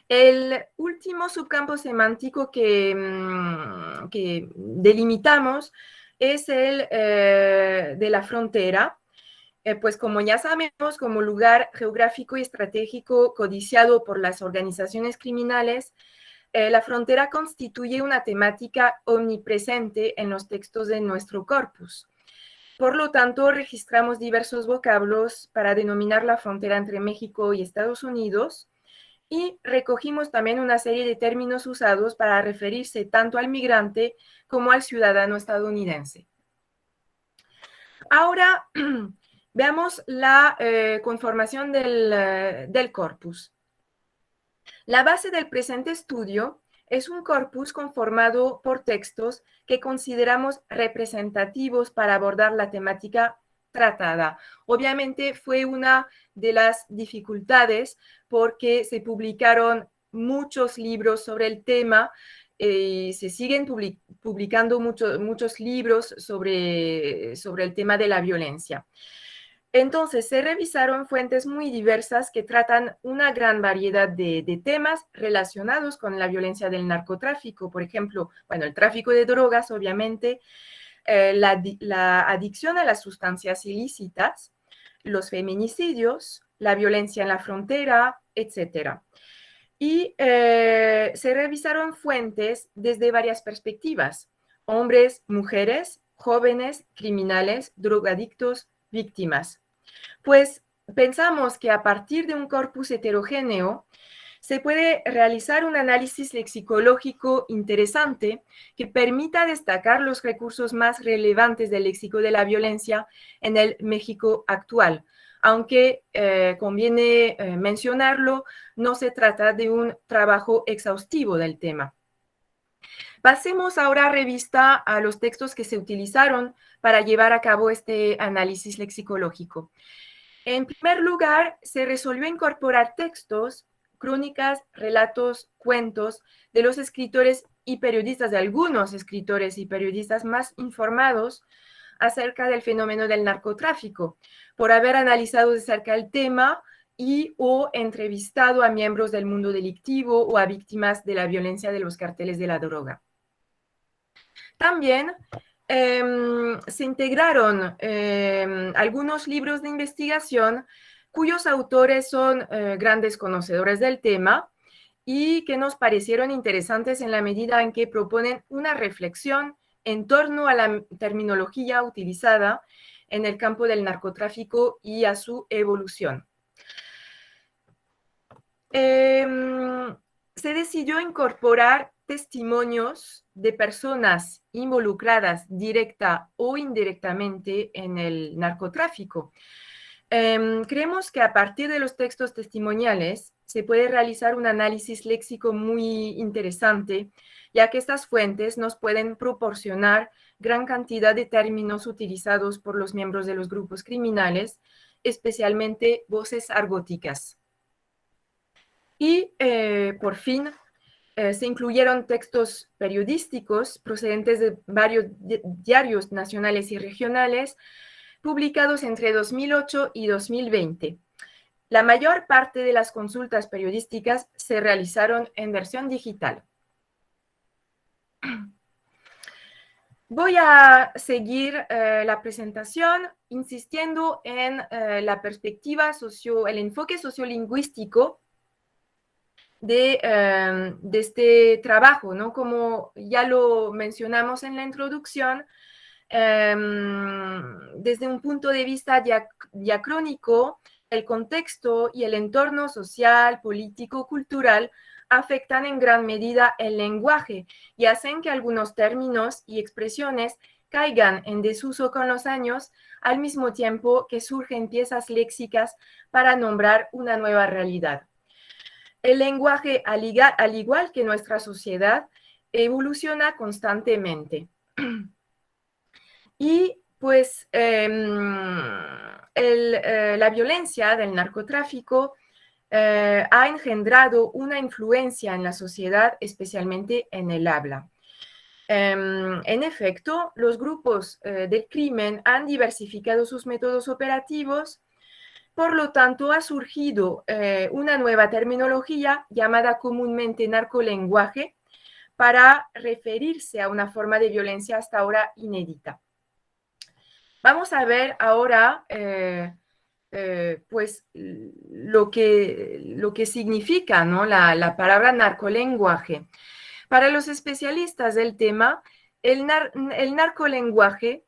El último subcampo semántico que delimitamos es el de la frontera. Pues como ya sabemos, como lugar geográfico y estratégico codiciado por las organizaciones criminales, la frontera constituye una temática omnipresente en los textos de nuestro corpus. Por lo tanto, registramos diversos vocablos para denominar la frontera entre México y Estados Unidos, y recogimos también una serie de términos usados para referirse tanto al migrante como al ciudadano estadounidense. Ahora veamos la conformación del corpus. La base del presente estudio es un corpus conformado por textos que consideramos representativos para abordar la temática tratada. Obviamente fue una de las dificultades porque se publicaron muchos libros sobre el tema, se siguen publicando muchos libros sobre el tema de la violencia. Entonces, se revisaron fuentes muy diversas que tratan una gran variedad de temas relacionados con la violencia del narcotráfico. Por ejemplo, bueno, el tráfico de drogas, obviamente, la adicción a las sustancias ilícitas, los feminicidios, la violencia en la frontera, etc. Y se revisaron fuentes desde varias perspectivas: hombres, mujeres, jóvenes, criminales, drogadictos, víctimas. Pues pensamos que a partir de un corpus heterogéneo se puede realizar un análisis lexicológico interesante que permita destacar los recursos más relevantes del léxico de la violencia en el México actual. Aunque conviene mencionarlo, no se trata de un trabajo exhaustivo del tema. Pasemos ahora a revista a los textos que se utilizaron para llevar a cabo este análisis lexicológico. En primer lugar, se resolvió incorporar textos, crónicas, relatos, cuentos de los escritores y periodistas, de algunos escritores y periodistas más informados acerca del fenómeno del narcotráfico, por haber analizado de cerca el tema y o entrevistado a miembros del mundo delictivo o a víctimas de la violencia de los carteles de la droga. También se integraron algunos libros de investigación cuyos autores son grandes conocedores del tema y que nos parecieron interesantes en la medida en que proponen una reflexión en torno a la terminología utilizada en el campo del narcotráfico y a su evolución. Se decidió incorporar testimonios de personas involucradas directa o indirectamente en el narcotráfico. Creemos que a partir de los textos testimoniales se puede realizar un análisis léxico muy interesante, ya que estas fuentes nos pueden proporcionar gran cantidad de términos utilizados por los miembros de los grupos criminales, especialmente voces argóticas. Y, por fin, se incluyeron textos periodísticos procedentes de varios diarios nacionales y regionales, publicados entre 2008 y 2020. La mayor parte de las consultas periodísticas se realizaron en versión digital. Voy a seguir la presentación insistiendo en la perspectiva el enfoque sociolingüístico de este trabajo, ¿no? Como ya lo mencionamos en la introducción, desde un punto de vista diacrónico, el contexto y el entorno social, político, cultural afectan en gran medida el lenguaje y hacen que algunos términos y expresiones caigan en desuso con los años, al mismo tiempo que surgen piezas léxicas para nombrar una nueva realidad. El lenguaje, al igual que nuestra sociedad, evoluciona constantemente. Y pues la violencia del narcotráfico ha engendrado una influencia en la sociedad, especialmente en el habla. En efecto, los grupos del crimen han diversificado sus métodos operativos. Por lo tanto, ha surgido una nueva terminología llamada comúnmente narcolenguaje para referirse a una forma de violencia hasta ahora inédita. Vamos a ver ahora pues lo que significa, ¿no? la palabra narcolenguaje. Para los especialistas del tema, el narcolenguaje,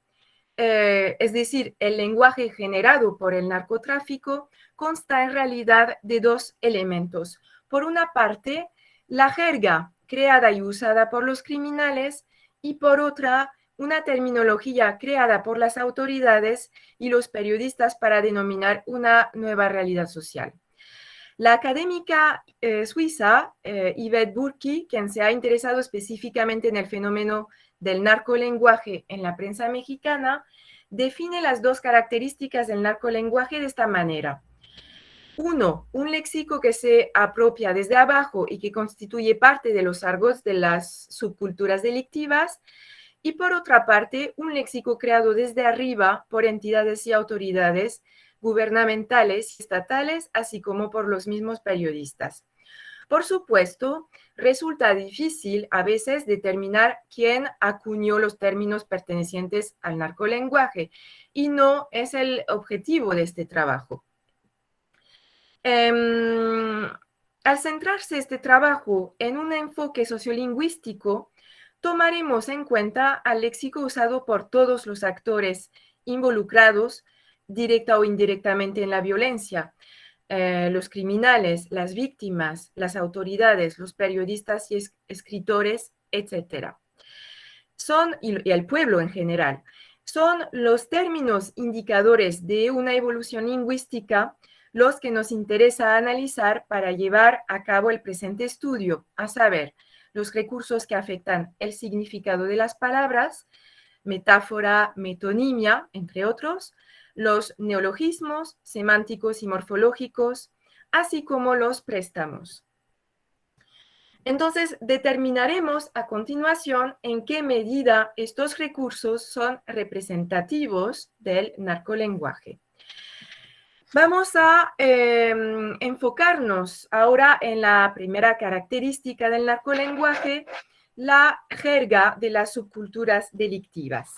es decir, el lenguaje generado por el narcotráfico, consta en realidad de dos elementos. Por una parte, la jerga creada y usada por los criminales, y por otra, una terminología creada por las autoridades y los periodistas para denominar una nueva realidad social. La académica suiza Yvette Burki, quien se ha interesado específicamente en el fenómeno del narcolenguaje en la prensa mexicana, define las dos características del narcolenguaje de esta manera. 1. Un léxico que se apropia desde abajo y que constituye parte de los argots de las subculturas delictivas. Y por otra parte, un léxico creado desde arriba por entidades y autoridades gubernamentales y estatales, así como por los mismos periodistas. Por supuesto, resulta difícil a veces determinar quién acuñó los términos pertenecientes al narcolenguaje, y no es el objetivo de este trabajo. Al centrarse este trabajo en un enfoque sociolingüístico, tomaremos en cuenta al léxico usado por todos los actores involucrados, directa o indirectamente, en la violencia, los criminales, las víctimas, las autoridades, los periodistas y escritores, etc. Y el pueblo en general. Son los términos indicadores de una evolución lingüística los que nos interesa analizar para llevar a cabo el presente estudio, a saber, los recursos que afectan el significado de las palabras, metáfora, metonimia, entre otros, los neologismos semánticos y morfológicos, así como los préstamos. Entonces, determinaremos a continuación en qué medida estos recursos son representativos del narcolenguaje. Vamos a enfocarnos ahora en la primera característica del narcolenguaje, la jerga de las subculturas delictivas.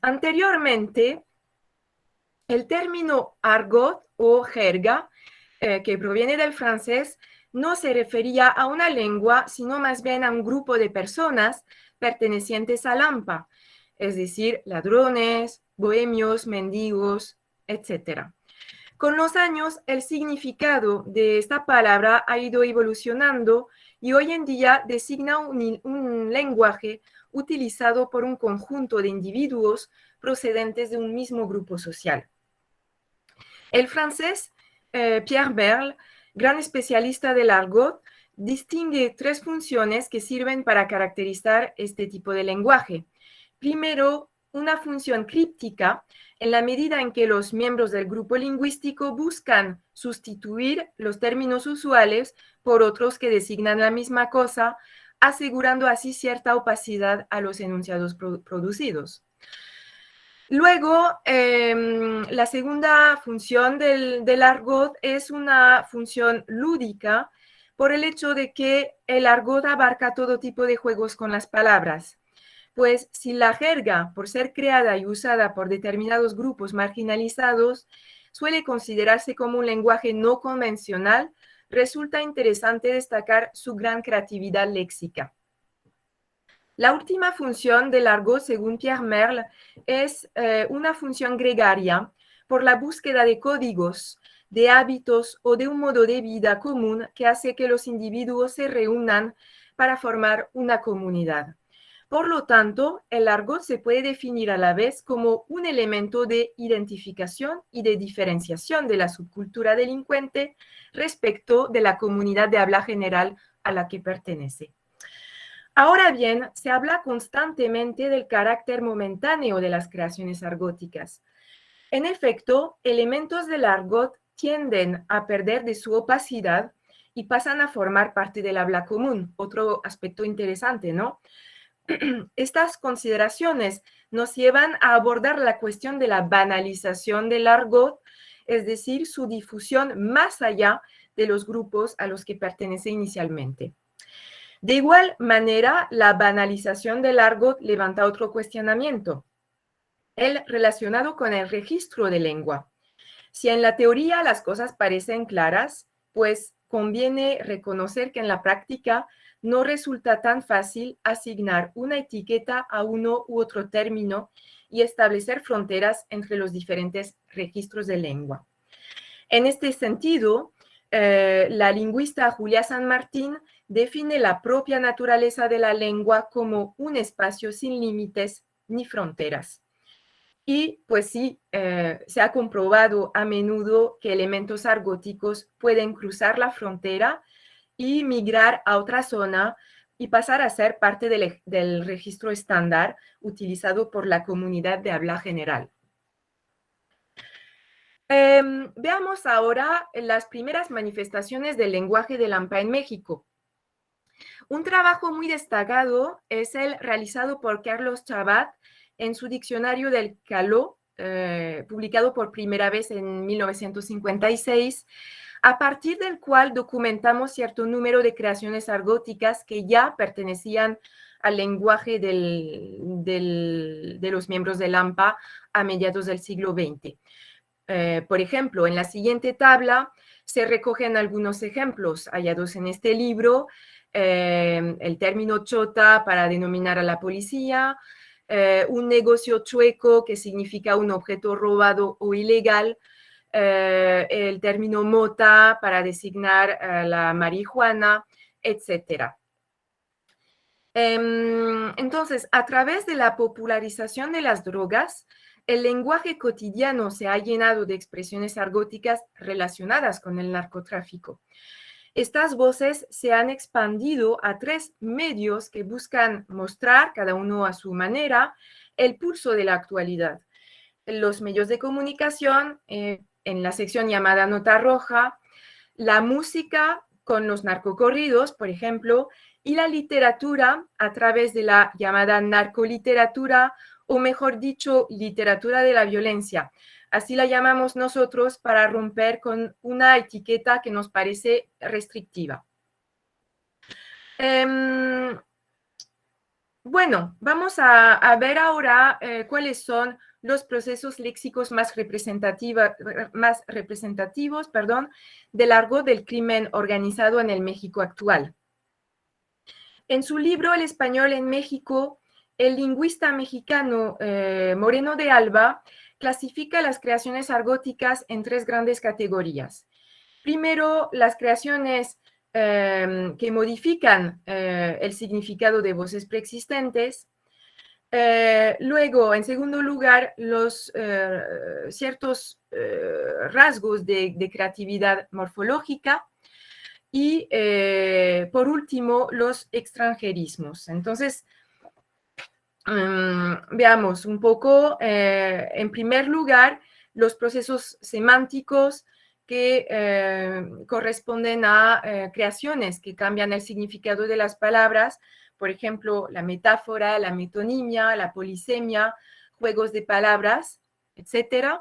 Anteriormente, el término argot o jerga, que proviene del francés, no se refería a una lengua, sino más bien a un grupo de personas pertenecientes al AMPA, es decir, ladrones, bohemios, mendigos, etc. Con los años, el significado de esta palabra ha ido evolucionando y hoy en día designa un lenguaje utilizado por un conjunto de individuos procedentes de un mismo grupo social. El francés Pierre Berle, gran especialista del argot, distingue tres funciones que sirven para caracterizar este tipo de lenguaje. Primero, una función críptica, en la medida en que los miembros del grupo lingüístico buscan sustituir los términos usuales por otros que designan la misma cosa, asegurando así cierta opacidad a los enunciados producidos. Luego, la segunda función del argot es una función lúdica, por el hecho de que el argot abarca todo tipo de juegos con las palabras. Pues si la jerga, por ser creada y usada por determinados grupos marginalizados, suele considerarse como un lenguaje no convencional, resulta interesante destacar su gran creatividad léxica. La última función del argot, según Pierre Berle, es una función gregaria por la búsqueda de códigos, de hábitos o de un modo de vida común que hace que los individuos se reúnan para formar una comunidad. Por lo tanto, el argot se puede definir a la vez como un elemento de identificación y de diferenciación de la subcultura delincuente respecto de la comunidad de habla general a la que pertenece. Ahora bien, se habla constantemente del carácter momentáneo de las creaciones argóticas. En efecto, elementos del argot tienden a perder de su opacidad y pasan a formar parte del habla común. Otro aspecto interesante, ¿no? Estas consideraciones nos llevan a abordar la cuestión de la banalización del argot, es decir, su difusión más allá de los grupos a los que pertenece inicialmente. De igual manera, la banalización del argot levanta otro cuestionamiento, el relacionado con el registro de lengua. Si en la teoría las cosas parecen claras, pues conviene reconocer que en la práctica no resulta tan fácil asignar una etiqueta a uno u otro término y establecer fronteras entre los diferentes registros de lengua. En este sentido, la lingüista Julia San Martín define la propia naturaleza de la lengua como un espacio sin límites ni fronteras. Y pues sí, se ha comprobado a menudo que elementos argóticos pueden cruzar la frontera y migrar a otra zona y pasar a ser parte del registro estándar utilizado por la comunidad de habla general. Veamos ahora las primeras manifestaciones del lenguaje de Lampa en México. Un trabajo muy destacado es el realizado por Carlos Chabat en su diccionario del caló, publicado por primera vez en 1956, a partir del cual documentamos cierto número de creaciones argóticas que ya pertenecían al lenguaje de los miembros de Lampa a mediados del siglo XX. Por ejemplo, en la siguiente tabla se recogen algunos ejemplos hallados en este libro. El término chota para denominar a la policía, un negocio chueco que significa un objeto robado o ilegal, el término mota para designar la marihuana, etc. Entonces, a través de la popularización de las drogas, el lenguaje cotidiano se ha llenado de expresiones argóticas relacionadas con el narcotráfico. Estas voces se han expandido a 3 medios que buscan mostrar, cada uno a su manera, el pulso de la actualidad. Los medios de comunicación, en la sección llamada Nota Roja, la música con los narcocorridos, por ejemplo, y la literatura a través de la llamada narcoliteratura, o mejor dicho, literatura de la violencia. Así la llamamos nosotros para romper con una etiqueta que nos parece restrictiva. Bueno, vamos a ver ahora cuáles son los procesos léxicos más representativos del argot del crimen organizado en el México actual. En su libro El español en México, el lingüista mexicano Moreno de Alba clasifica las creaciones argóticas en 3 grandes categorías. Primero, las creaciones que modifican el significado de voces preexistentes. Luego, en segundo lugar, los ciertos rasgos de creatividad morfológica. Y, por último, los extranjerismos. Entonces, veamos un poco, en primer lugar, los procesos semánticos que corresponden a creaciones que cambian el significado de las palabras, por ejemplo, la metáfora, la metonimia, la polisemia, juegos de palabras, etc.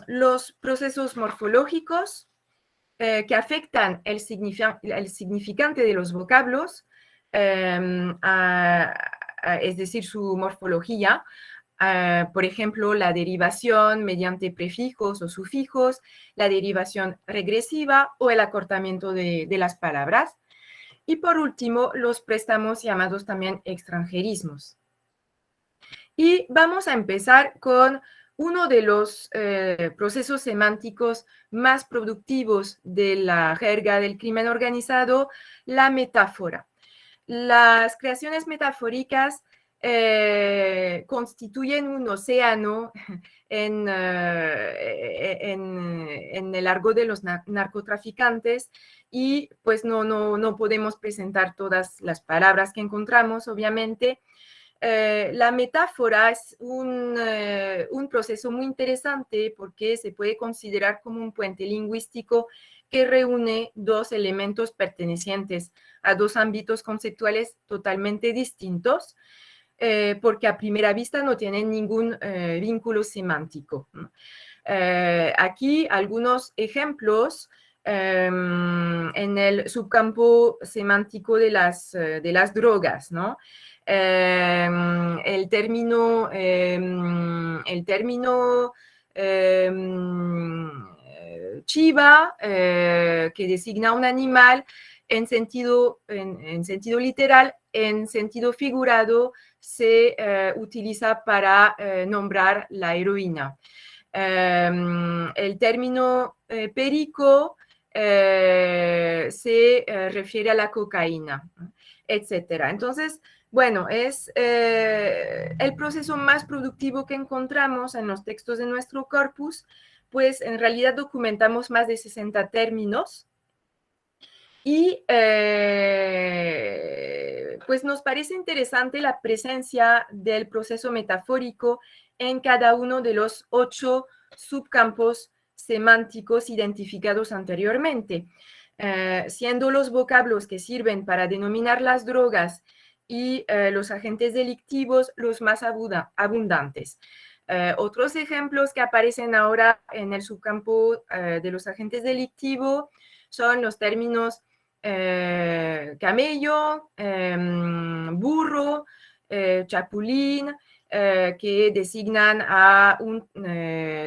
Los procesos morfológicos que afectan el significante de los vocablos, es decir, su morfología, por ejemplo, la derivación mediante prefijos o sufijos, la derivación regresiva o el acortamiento de las palabras. Y por último, los préstamos llamados también extranjerismos. Y vamos a empezar con uno de los procesos semánticos más productivos de la jerga del crimen organizado, la metáfora. Las creaciones metafóricas constituyen un océano en el argot de los narcotraficantes y pues no podemos presentar todas las palabras que encontramos, obviamente. La metáfora es un proceso muy interesante porque se puede considerar como un puente lingüístico que reúne 2 elementos pertenecientes a 2 ámbitos conceptuales totalmente distintos, porque a primera vista no tienen ningún vínculo semántico. Aquí algunos ejemplos en el subcampo semántico de las drogas, ¿no? El término chiva, que designa un animal en sentido literal, en sentido figurado, se utiliza para nombrar la heroína. El término perico se refiere a la cocaína, etc. Entonces, bueno, es el proceso más productivo que encontramos en los textos de nuestro corpus, pues en realidad documentamos más de 60 términos Y pues nos parece interesante la presencia del proceso metafórico en cada uno de los 8 subcampos semánticos identificados anteriormente, siendo los vocablos que sirven para denominar las drogas y los agentes delictivos los más abundantes. Otros ejemplos que aparecen ahora en el subcampo de los agentes delictivos son los términos camello, burro, chapulín, que designan a un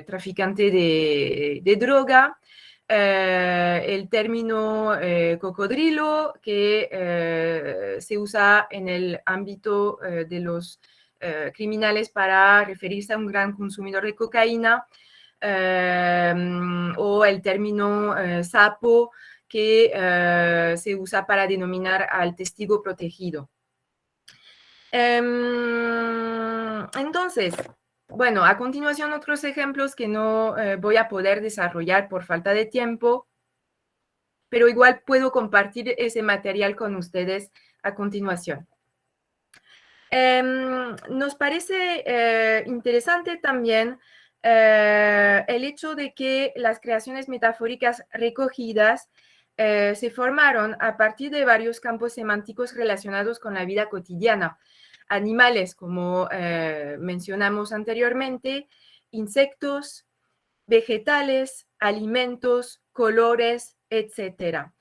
traficante de droga, el término cocodrilo, que se usa en el ámbito de los criminales para referirse a un gran consumidor de cocaína, o el término sapo, que se usa para denominar al testigo protegido. Entonces, bueno, a continuación otros ejemplos que no voy a poder desarrollar por falta de tiempo, pero igual puedo compartir ese material con ustedes a continuación. Nos parece interesante también el hecho de que las creaciones metafóricas recogidas se formaron a partir de varios campos semánticos relacionados con la vida cotidiana. Animales, como mencionamos anteriormente, insectos, vegetales, alimentos, colores, etc.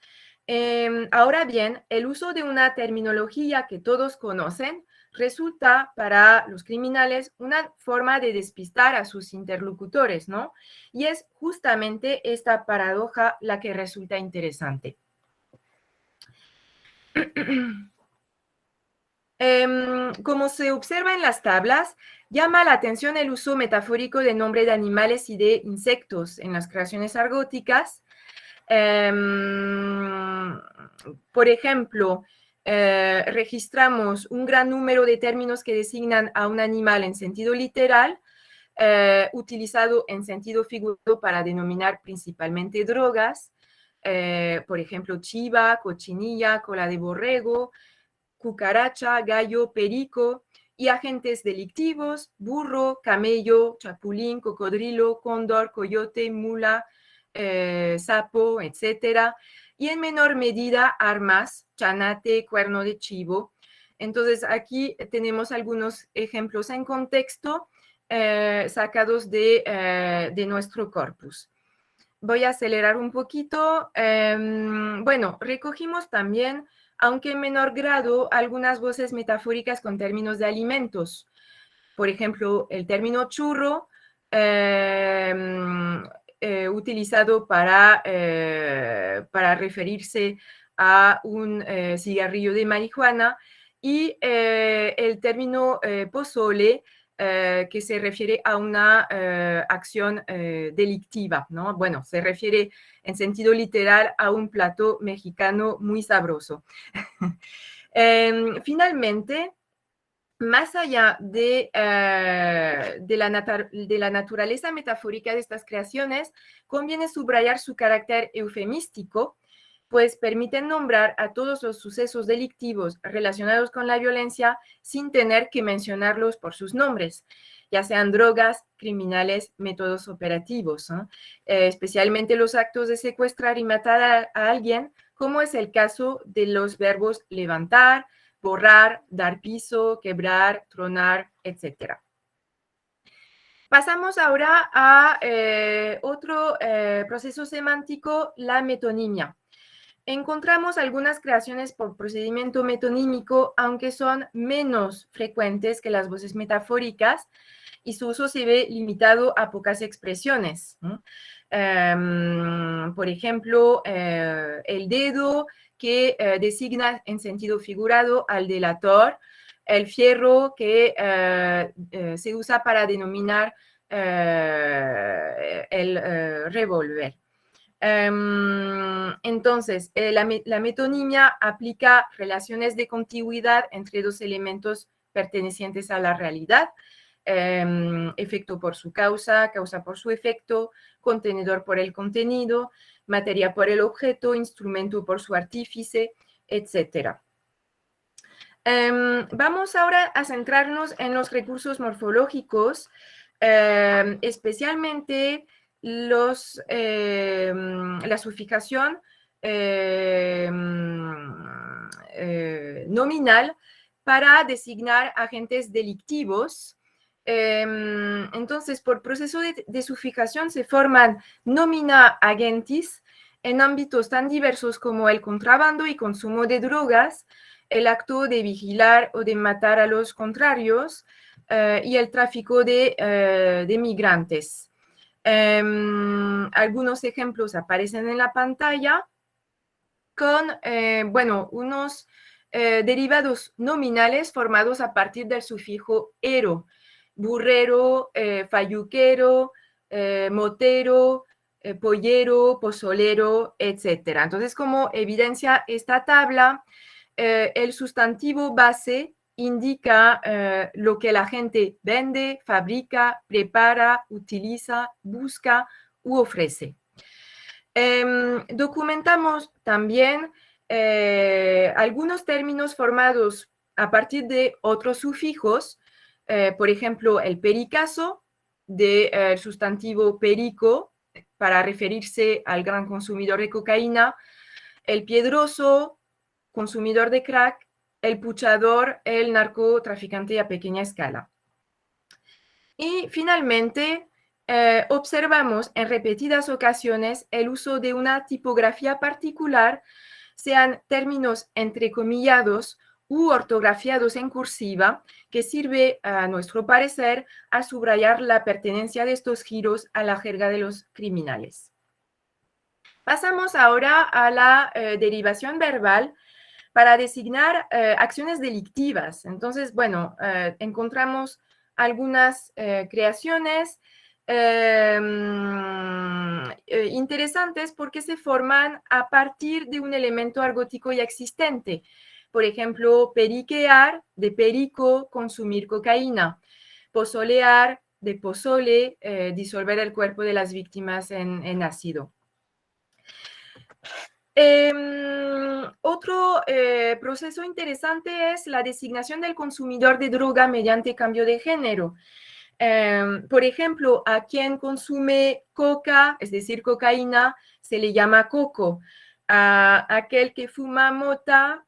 Ahora bien, el uso de una terminología que todos conocen resulta para los criminales una forma de despistar a sus interlocutores, ¿no? Y es justamente esta paradoja la que resulta interesante. Como se observa en las tablas, llama la atención el uso metafórico de nombre de animales y de insectos en las creaciones argóticas. Por ejemplo, registramos un gran número de términos que designan a un animal en sentido literal, utilizado en sentido figurado para denominar principalmente drogas, por ejemplo, chiva, cochinilla, cola de borrego, cucaracha, gallo, perico, y agentes delictivos, burro, camello, chapulín, cocodrilo, cóndor, coyote, mula, sapo, etc. Y en menor medida armas, chanate, cuerno de chivo. Entonces aquí tenemos algunos ejemplos en contexto sacados de nuestro corpus. Voy a acelerar un poquito. Bueno, recogimos también, aunque en menor grado, algunas voces metafóricas con términos de alimentos. Por ejemplo, el término churro, utilizado para referirse a un cigarrillo de marihuana, y el término pozole, que se refiere a una acción delictiva, ¿no? Bueno, se refiere en sentido literal a un plato mexicano muy sabroso. Finalmente, más allá de la naturaleza metafórica de estas creaciones, conviene subrayar su carácter eufemístico, pues permiten nombrar a todos los sucesos delictivos relacionados con la violencia sin tener que mencionarlos por sus nombres, ya sean drogas, criminales, métodos operativos, ¿no? Especialmente los actos de secuestrar y matar a alguien, como es el caso de los verbos levantar, borrar, dar piso, quebrar, tronar, etc. Pasamos ahora a otro proceso semántico, la metonimia. Encontramos algunas creaciones por procedimiento metonímico, aunque son menos frecuentes que las voces metafóricas, y su uso se ve limitado a pocas expresiones, ¿no? Por ejemplo, el dedo, que designa en sentido figurado al delator, el fierro, que se usa para denominar el revólver. Entonces, la metonimia aplica relaciones de contigüidad entre dos elementos pertenecientes a la realidad. efecto por su causa, causa por su efecto, contenedor por el contenido, materia por el objeto, instrumento por su artífice, etc. Vamos ahora a centrarnos en los recursos morfológicos, especialmente la sufijación nominal para designar agentes delictivos. Entonces, por proceso de sufijación se forman nomina agentis en ámbitos tan diversos como el contrabando y consumo de drogas, el acto de vigilar o de matar a los contrarios y el tráfico de migrantes. Algunos ejemplos aparecen en la pantalla con, unos derivados nominales formados a partir del sufijo ero: burrero, falluquero, motero, pollero, pozolero, etc. Entonces, como evidencia esta tabla, el sustantivo base indica lo que la gente vende, fabrica, prepara, utiliza, busca u ofrece. Documentamos también algunos términos formados a partir de otros sufijos, por ejemplo, el pericazo, del sustantivo perico, para referirse al gran consumidor de cocaína, el piedroso, consumidor de crack, el puchador, el narcotraficante a pequeña escala. Y finalmente, observamos en repetidas ocasiones el uso de una tipografía particular, sean términos entrecomillados u ortografiados en cursiva, que sirve, a nuestro parecer, a subrayar la pertenencia de estos giros a la jerga de los criminales. Pasamos ahora a la derivación verbal para designar acciones delictivas. Entonces, bueno, encontramos algunas creaciones interesantes porque se forman a partir de un elemento argótico ya existente. Por ejemplo, periquear, de perico, consumir cocaína; pozolear, de pozole, disolver el cuerpo de las víctimas en ácido. Otro proceso interesante es la designación del consumidor de droga mediante cambio de género. Por ejemplo, a quien consume coca, es decir, cocaína, se le llama coco. A aquel que fuma mota,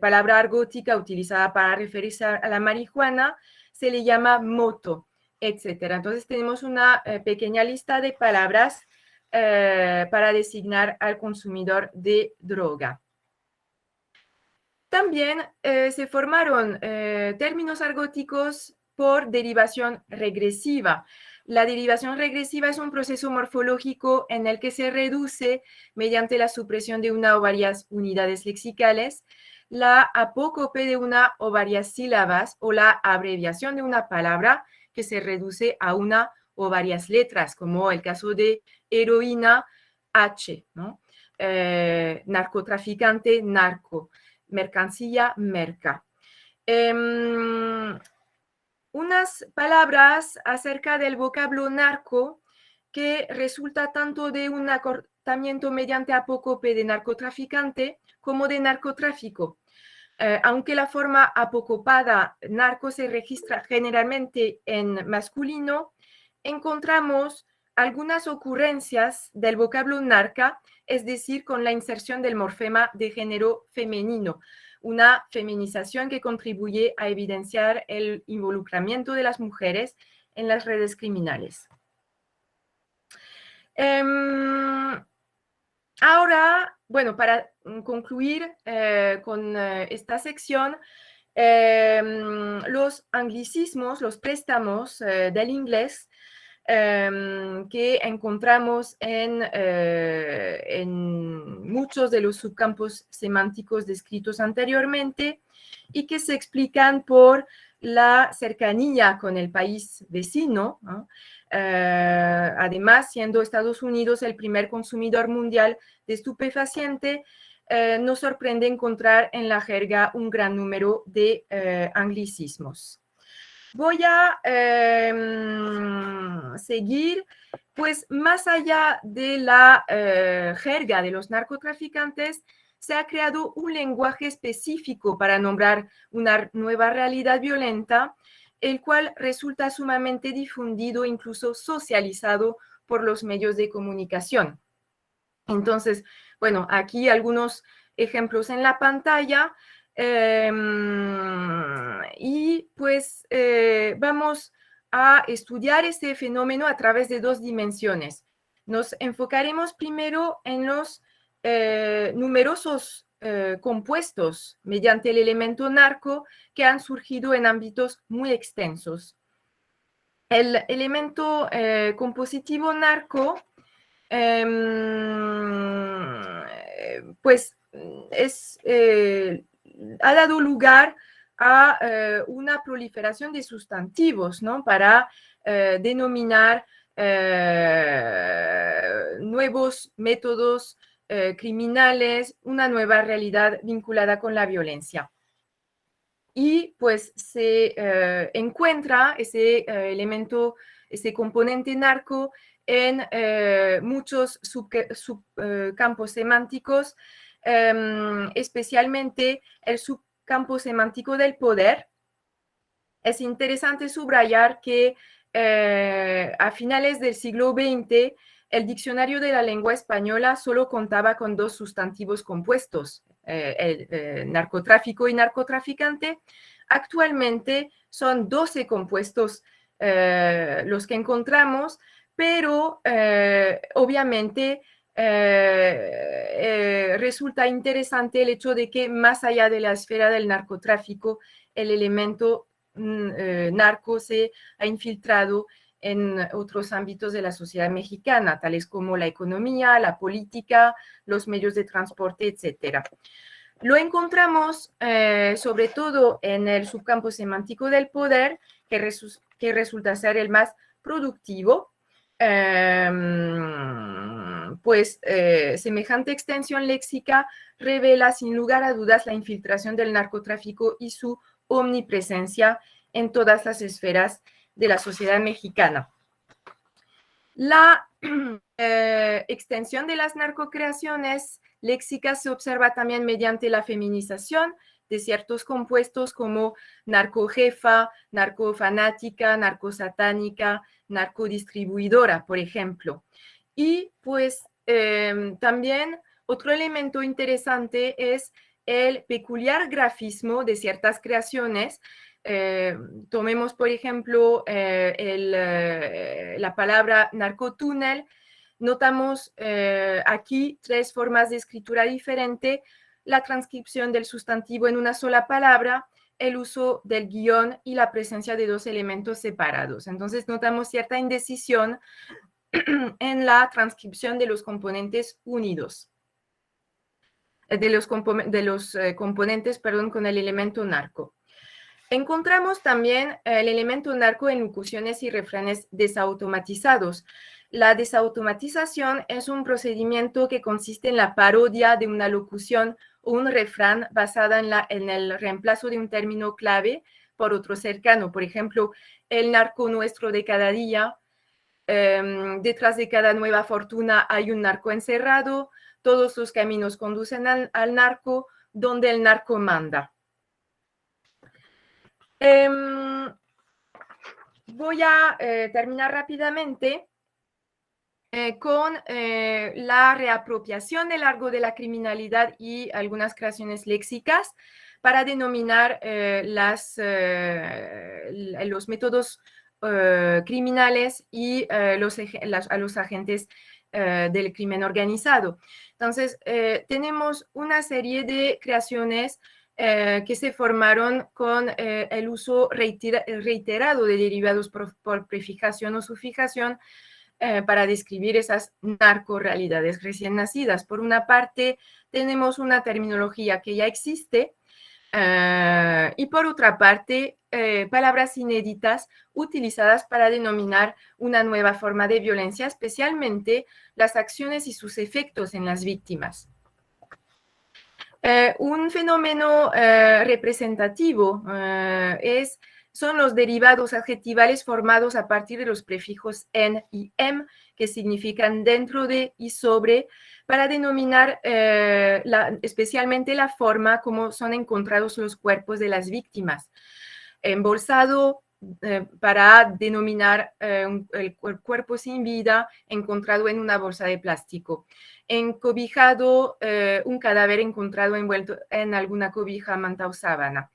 palabra argótica utilizada para referirse a la marihuana, se le llama moto, etc. Entonces tenemos una pequeña lista de palabras para designar al consumidor de droga. También se formaron términos argóticos por derivación regresiva. La derivación regresiva es un proceso morfológico en el que se reduce, mediante la supresión de una o varias unidades lexicales, la apócope de una o varias sílabas o la abreviación de una palabra que se reduce a una o varias letras, como el caso de heroína, H, ¿no? Narcotraficante, narco; mercancía, merca. Unas palabras acerca del vocablo narco que resulta tanto de un acortamiento mediante apócope de narcotraficante como de narcotráfico. Aunque la forma apocopada narco se registra generalmente en masculino, encontramos algunas ocurrencias del vocablo narca, es decir, con la inserción del morfema de género femenino, una feminización que contribuye a evidenciar el involucramiento de las mujeres en las redes criminales. Ahora, bueno, para concluir con esta sección, los anglicismos, los préstamos del inglés que encontramos en muchos de los subcampos semánticos descritos anteriormente y que se explican por la cercanía con el país vecino, ¿no? Además, siendo Estados Unidos el primer consumidor mundial de estupefaciente, nos sorprende encontrar en la jerga un gran número de anglicismos. Voy a seguir, pues más allá de la jerga de los narcotraficantes, se ha creado un lenguaje específico para nombrar una nueva realidad violenta, el cual resulta sumamente difundido, incluso socializado por los medios de comunicación. Entonces, bueno, aquí algunos ejemplos en la pantalla. Y pues vamos a estudiar este fenómeno a través de dos dimensiones. Nos enfocaremos primero en los numerosos compuestos mediante el elemento narco que han surgido en ámbitos muy extensos. El elemento compositivo narco pues ha dado lugar a una proliferación de sustantivos, ¿no? Para denominar nuevos métodos criminales, una nueva realidad vinculada con la violencia. Y pues se encuentra ese elemento, ese componente narco en muchos subcampos semánticos, especialmente el subcampo semántico del poder. Es interesante subrayar que a finales del siglo XX, el diccionario de la lengua española solo contaba con 2 sustantivos compuestos, narcotráfico y narcotraficante. Actualmente son 12 compuestos los que encontramos, pero obviamente resulta interesante el hecho de que más allá de la esfera del narcotráfico, el elemento narco se ha infiltrado en otros ámbitos de la sociedad mexicana, tales como la economía, la política, los medios de transporte, etc. Lo encontramos sobre todo en el subcampo semántico del poder, que resulta ser el más productivo, pues semejante extensión léxica revela sin lugar a dudas la infiltración del narcotráfico y su omnipresencia en todas las esferas de la sociedad mexicana. La extensión de las narcocreaciones léxicas se observa también mediante la feminización de ciertos compuestos como narcojefa, narcofanática, narcosatánica, narcodistribuidora, por ejemplo. Y pues también otro elemento interesante es el peculiar grafismo de ciertas creaciones. Tomemos, por ejemplo, la palabra narcotúnel. Notamos aquí 3 formas de escritura diferente: la transcripción del sustantivo en una sola palabra, el uso del guión y la presencia de 2 elementos separados. Entonces, notamos cierta indecisión en la transcripción de los componentes unidos, de los componentes, con el elemento narco. Encontramos también el elemento narco en locuciones y refranes desautomatizados. La desautomatización es un procedimiento que consiste en la parodia de una locución o un refrán basada en el reemplazo de un término clave por otro cercano. Por ejemplo, el narco nuestro de cada día, detrás de cada nueva fortuna hay un narco encerrado, todos los caminos conducen al narco, donde el narco manda. Voy a terminar rápidamente con la reapropiación del argot de la criminalidad y algunas creaciones léxicas para denominar los métodos criminales y a los agentes del crimen organizado. Entonces, tenemos una serie de creaciones que se formaron con el uso reiterado de derivados por prefijación o sufijación para describir esas narcorrealidades recién nacidas. Por una parte, tenemos una terminología que ya existe y por otra parte, palabras inéditas utilizadas para denominar una nueva forma de violencia, especialmente las acciones y sus efectos en las víctimas. Un fenómeno representativo es son los derivados adjetivales formados a partir de los prefijos en y em, que significan dentro de y sobre, para denominar especialmente la forma como son encontrados los cuerpos de las víctimas. Embolsado, para denominar el cuerpo sin vida encontrado en una bolsa de plástico. Encobijado, un cadáver encontrado envuelto en alguna cobija, manta o sábana.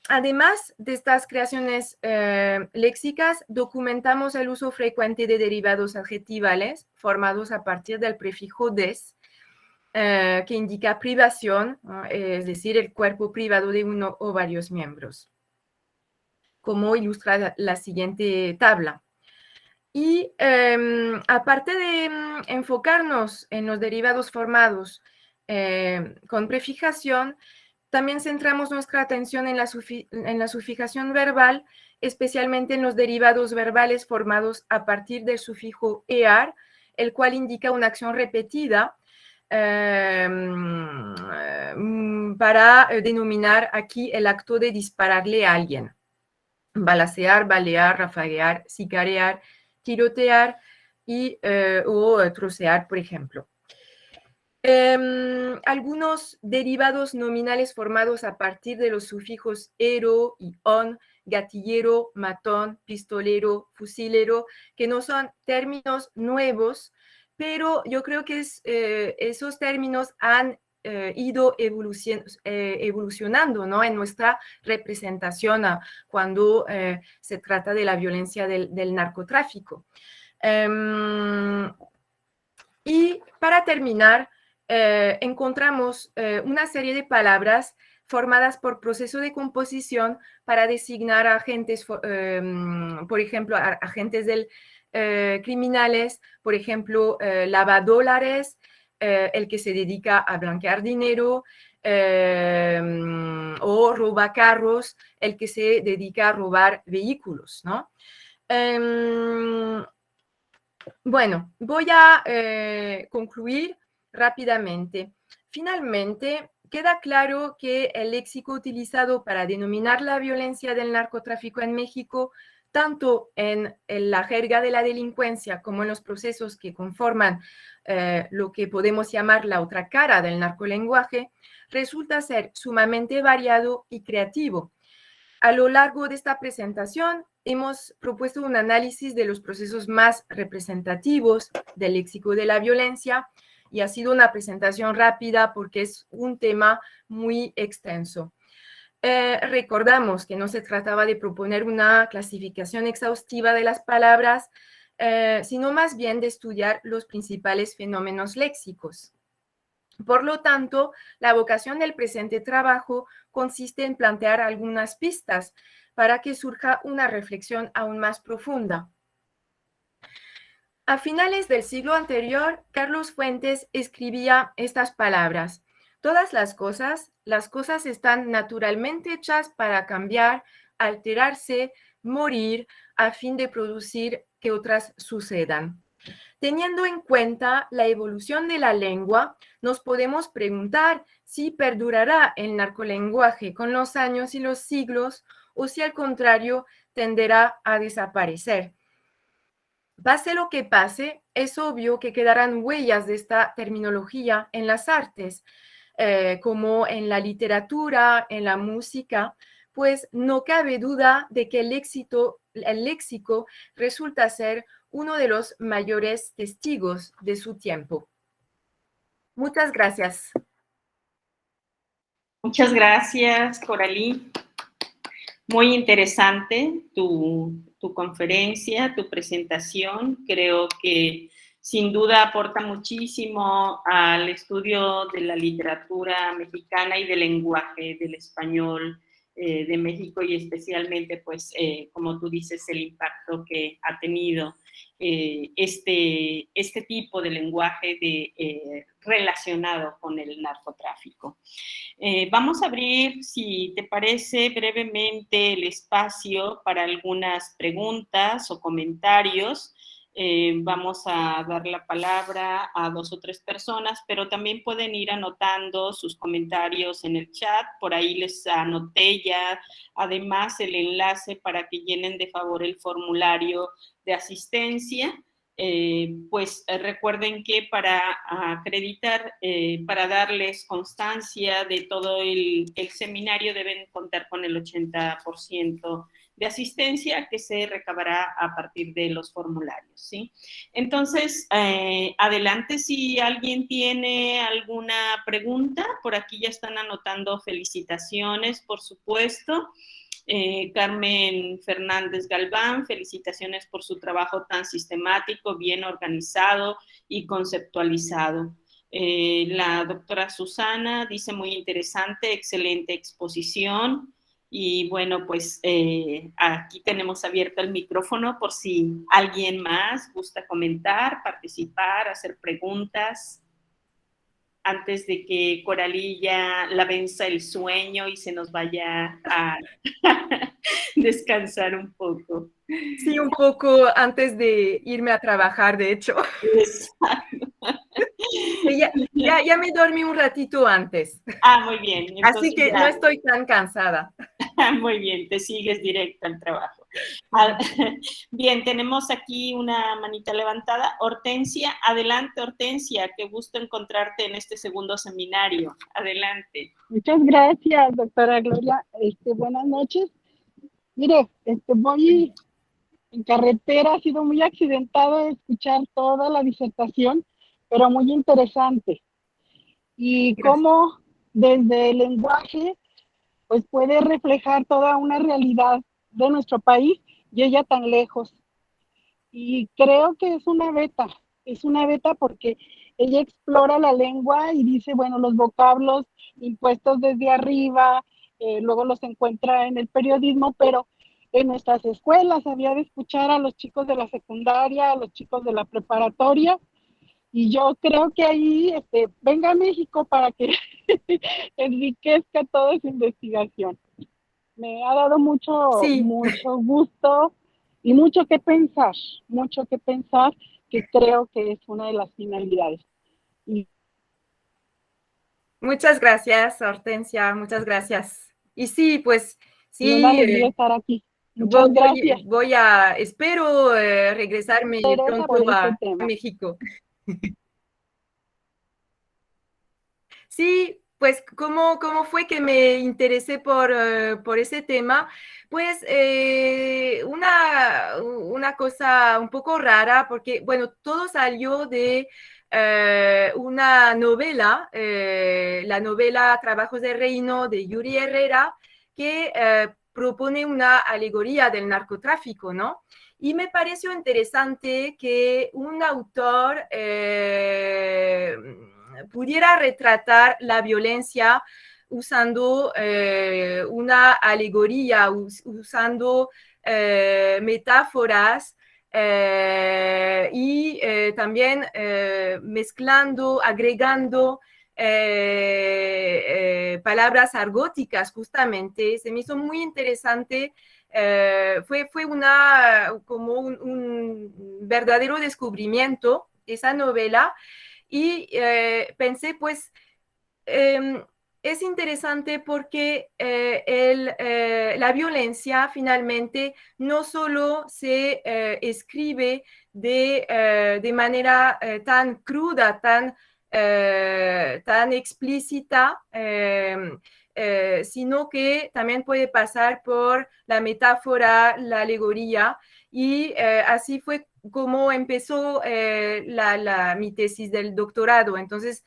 Además de estas creaciones léxicas, documentamos el uso frecuente de derivados adjetivales formados a partir del prefijo des, que indica privación, es decir, el cuerpo privado de uno o varios miembros, como ilustra la siguiente tabla. Y aparte de enfocarnos en los derivados formados con prefijación, también centramos nuestra atención en la sufijación verbal, especialmente en los derivados verbales formados a partir del sufijo ear, el cual indica una acción repetida para denominar aquí el acto de dispararle a alguien. Balacear, balear, rafaguear, sicarear, tirotear o trocear, por ejemplo. Algunos derivados nominales formados a partir de los sufijos ero y on, gatillero, matón, pistolero, fusilero, que no son términos nuevos, pero yo creo que esos términos han ido evolucionando, ¿no?, en nuestra representación cuando se trata de la violencia del narcotráfico. Y para terminar, encontramos una serie de palabras formadas por proceso de composición para designar a agentes, por ejemplo, a agentes criminales, por ejemplo, lavadólares, el que se dedica a blanquear dinero, o robacarros, el que se dedica a robar vehículos, ¿no? Bueno, voy a concluir rápidamente. Finalmente, queda claro que el léxico utilizado para denominar la violencia del narcotráfico en México, tanto en la jerga de la delincuencia como en los procesos que conforman lo que podemos llamar la otra cara del narcolenguaje, resulta ser sumamente variado y creativo. A lo largo de esta presentación hemos propuesto un análisis de los procesos más representativos del léxico de la violencia, y ha sido una presentación rápida porque es un tema muy extenso. Recordamos que no se trataba de proponer una clasificación exhaustiva de las palabras, sino más bien de estudiar los principales fenómenos léxicos. Por lo tanto, la vocación del presente trabajo consiste en plantear algunas pistas para que surja una reflexión aún más profunda. A finales del siglo anterior, Carlos Fuentes escribía estas palabras: todas las cosas están naturalmente hechas para cambiar, alterarse, morir, a fin de producir que otras sucedan. Teniendo en cuenta la evolución de la lengua, nos podemos preguntar si perdurará el narcolenguaje con los años y los siglos, o si al contrario tenderá a desaparecer. Pase lo que pase, es obvio que quedarán huellas de esta terminología en las artes, como en la literatura, en la música, pues no cabe duda de que el léxico resulta ser uno de los mayores testigos de su tiempo. Muchas gracias. Muchas gracias, Coralí. Muy interesante tu conferencia, tu presentación. Creo que sin duda aporta muchísimo al estudio de la literatura mexicana y del lenguaje del español de México, y especialmente, pues, como tú dices, el impacto que ha tenido este tipo de lenguaje relacionado con el narcotráfico. Vamos a abrir, si te parece, brevemente el espacio para algunas preguntas o comentarios. Vamos a dar la palabra a 2 o 3 personas, pero también pueden ir anotando sus comentarios en el chat. Por ahí les anoté ya, además, el enlace para que llenen de favor el formulario de asistencia. Recuerden que para acreditar, para darles constancia de todo el seminario, deben contar con el 80% de asistencia que se recabará a partir de los formularios, ¿sí? Entonces, adelante si alguien tiene alguna pregunta. Por aquí ya están anotando felicitaciones, por supuesto. Carmen Fernández Galván, felicitaciones por su trabajo tan sistemático, bien organizado y conceptualizado. La doctora Susana dice muy interesante, excelente exposición. Y bueno, pues aquí tenemos abierto el micrófono por si alguien más gusta comentar, participar, hacer preguntas, antes de que Coralilla la venza el sueño y se nos vaya a descansar un poco. Sí, un poco antes de irme a trabajar, de hecho. Ya me dormí un ratito antes. Muy bien. Entonces, así que no estoy tan cansada. Muy bien, te sigues directo al trabajo. Bien, tenemos aquí una manita levantada. Hortensia, adelante Hortensia, qué gusto encontrarte en este segundo seminario. Adelante. Muchas gracias, doctora Gloria. Buenas noches. Mire, voy en carretera, ha sido muy accidentado escuchar toda la disertación, pero muy interesante. Y cómo desde el lenguaje pues puede reflejar toda una realidad de nuestro país y ella tan lejos. Y creo que es una beta porque ella explora la lengua y dice, bueno, los vocablos impuestos desde arriba, luego los encuentra en el periodismo, pero en nuestras escuelas había de escuchar a los chicos de la secundaria, a los chicos de la preparatoria, y yo creo que ahí venga a México para que enriquezca toda esa investigación. Me ha dado mucho gusto y mucho que pensar, que creo que es una de las finalidades. Muchas gracias, Hortensia, muchas gracias. Y sí, pues sí. Una alegría estar aquí. Muchas gracias. Espero regresarme pronto a México. Sí, pues ¿cómo fue que me interesé por ese tema? Pues una cosa un poco rara, porque bueno, todo salió de una novela, la novela Trabajos de Reino de Yuri Herrera, que propone una alegoría del narcotráfico, ¿no? Y me pareció interesante que un autor pudiera retratar la violencia usando una alegoría, usando metáforas y también mezclando, agregando palabras argóticas, justamente. Se me hizo muy interesante. Fue como un verdadero descubrimiento esa novela. Y pensé, pues, es interesante porque la violencia finalmente no solo se escribe de manera tan cruda, tan explícita, sino que también puede pasar por la metáfora, la alegoría, y así fue como empezó mi tesis del doctorado. Entonces,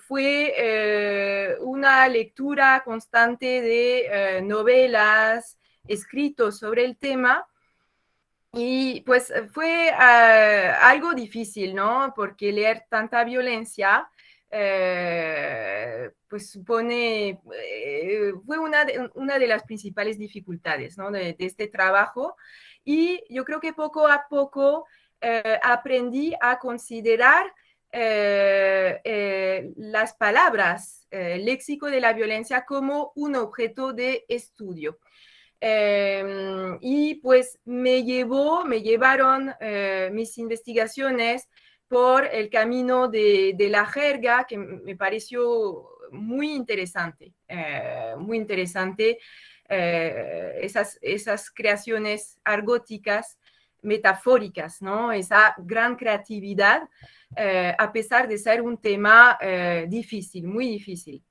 fue una lectura constante de novelas, escritos sobre el tema, y pues fue algo difícil, ¿no? Porque leer tanta violencia pues supone, fue una de las principales dificultades, ¿no? de este trabajo. Y yo creo que poco a poco aprendí a considerar las palabras, el léxico de la violencia como un objeto de estudio. Y pues me llevaron mis investigaciones por el camino de la jerga, que me pareció muy interesante, esas creaciones argóticas, metafóricas, ¿no? Esa gran creatividad, a pesar de ser un tema difícil, muy difícil.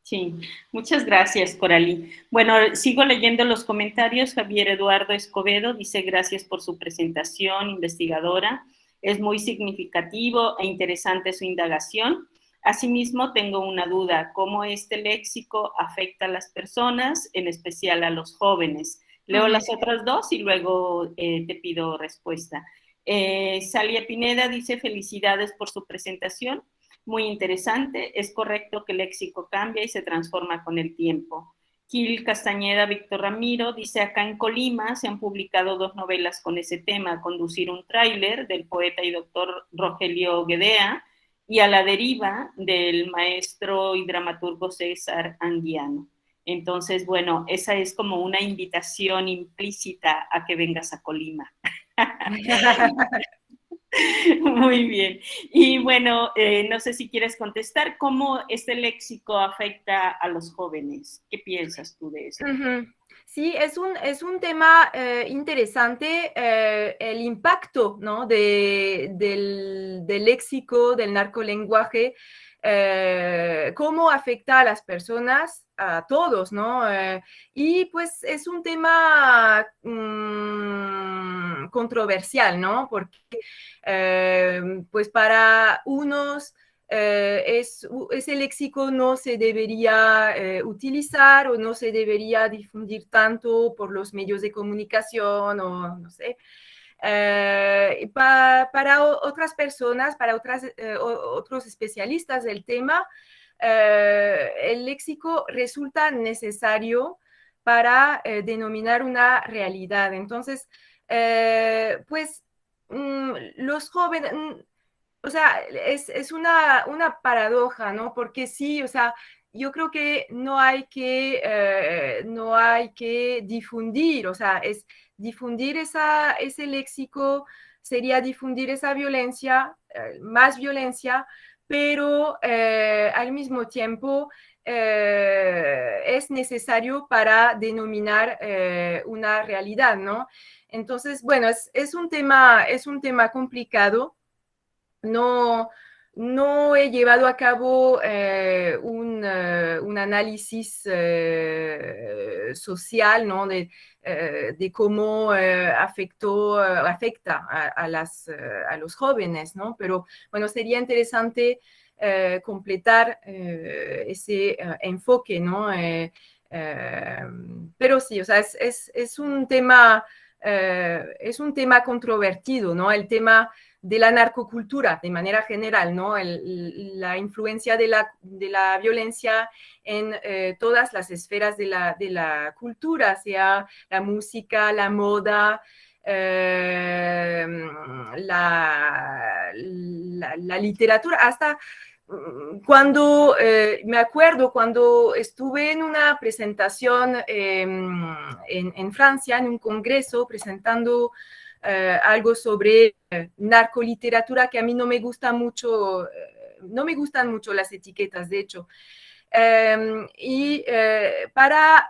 Sí, muchas gracias, Coralí. Bueno, sigo leyendo los comentarios. Javier Eduardo Escobedo dice gracias por su presentación, investigadora. Es muy significativo e interesante su indagación. Asimismo, tengo una duda, ¿cómo este léxico afecta a las personas, en especial a los jóvenes? Leo las otras dos y luego te pido respuesta. Salia Pineda dice felicidades por su presentación. Muy interesante, es correcto que el léxico cambia y se transforma con el tiempo. Gil Castañeda Víctor Ramiro dice, acá en Colima se han publicado 2 novelas con ese tema, Conducir un tráiler, del poeta y doctor Rogelio Guedea, y A la deriva, del maestro y dramaturgo César Anguiano. Entonces, bueno, esa es como una invitación implícita a que vengas a Colima. Muy bien. Y bueno, no sé si quieres contestar, ¿cómo este léxico afecta a los jóvenes? ¿Qué piensas tú de eso? Sí, es un tema interesante, el impacto, ¿no? del léxico, del narcolenguaje, cómo afecta a las personas, a todos, ¿no? Y pues es un tema controversial, ¿no? Porque pues para unos ese léxico no se debería utilizar o no se debería difundir tanto por los medios de comunicación o no sé. Para otras personas, para otros especialistas del tema, el léxico resulta necesario para denominar una realidad. Entonces, pues los jóvenes, o sea, es una paradoja, ¿no? Porque sí, o sea, yo creo que no hay que difundir, o sea, es difundir ese léxico, sería difundir esa violencia, más violencia, pero al mismo tiempo es necesario para denominar una realidad, ¿no? Entonces, bueno, es un tema complicado. No he llevado a cabo un análisis social, ¿no? de cómo afecta a los jóvenes, ¿no? Pero bueno, sería interesante completar ese enfoque, ¿no? Pero sí, o sea, es un tema controvertido, ¿no? El tema de la narcocultura de manera general, ¿no? La influencia de la violencia en todas las esferas de la cultura, sea la música, la moda, la literatura, hasta cuando me acuerdo cuando estuve en una presentación en Francia, en un congreso, presentando algo sobre narcoliteratura, que a mí no me gusta mucho, no me gustan mucho las etiquetas, de hecho. Y para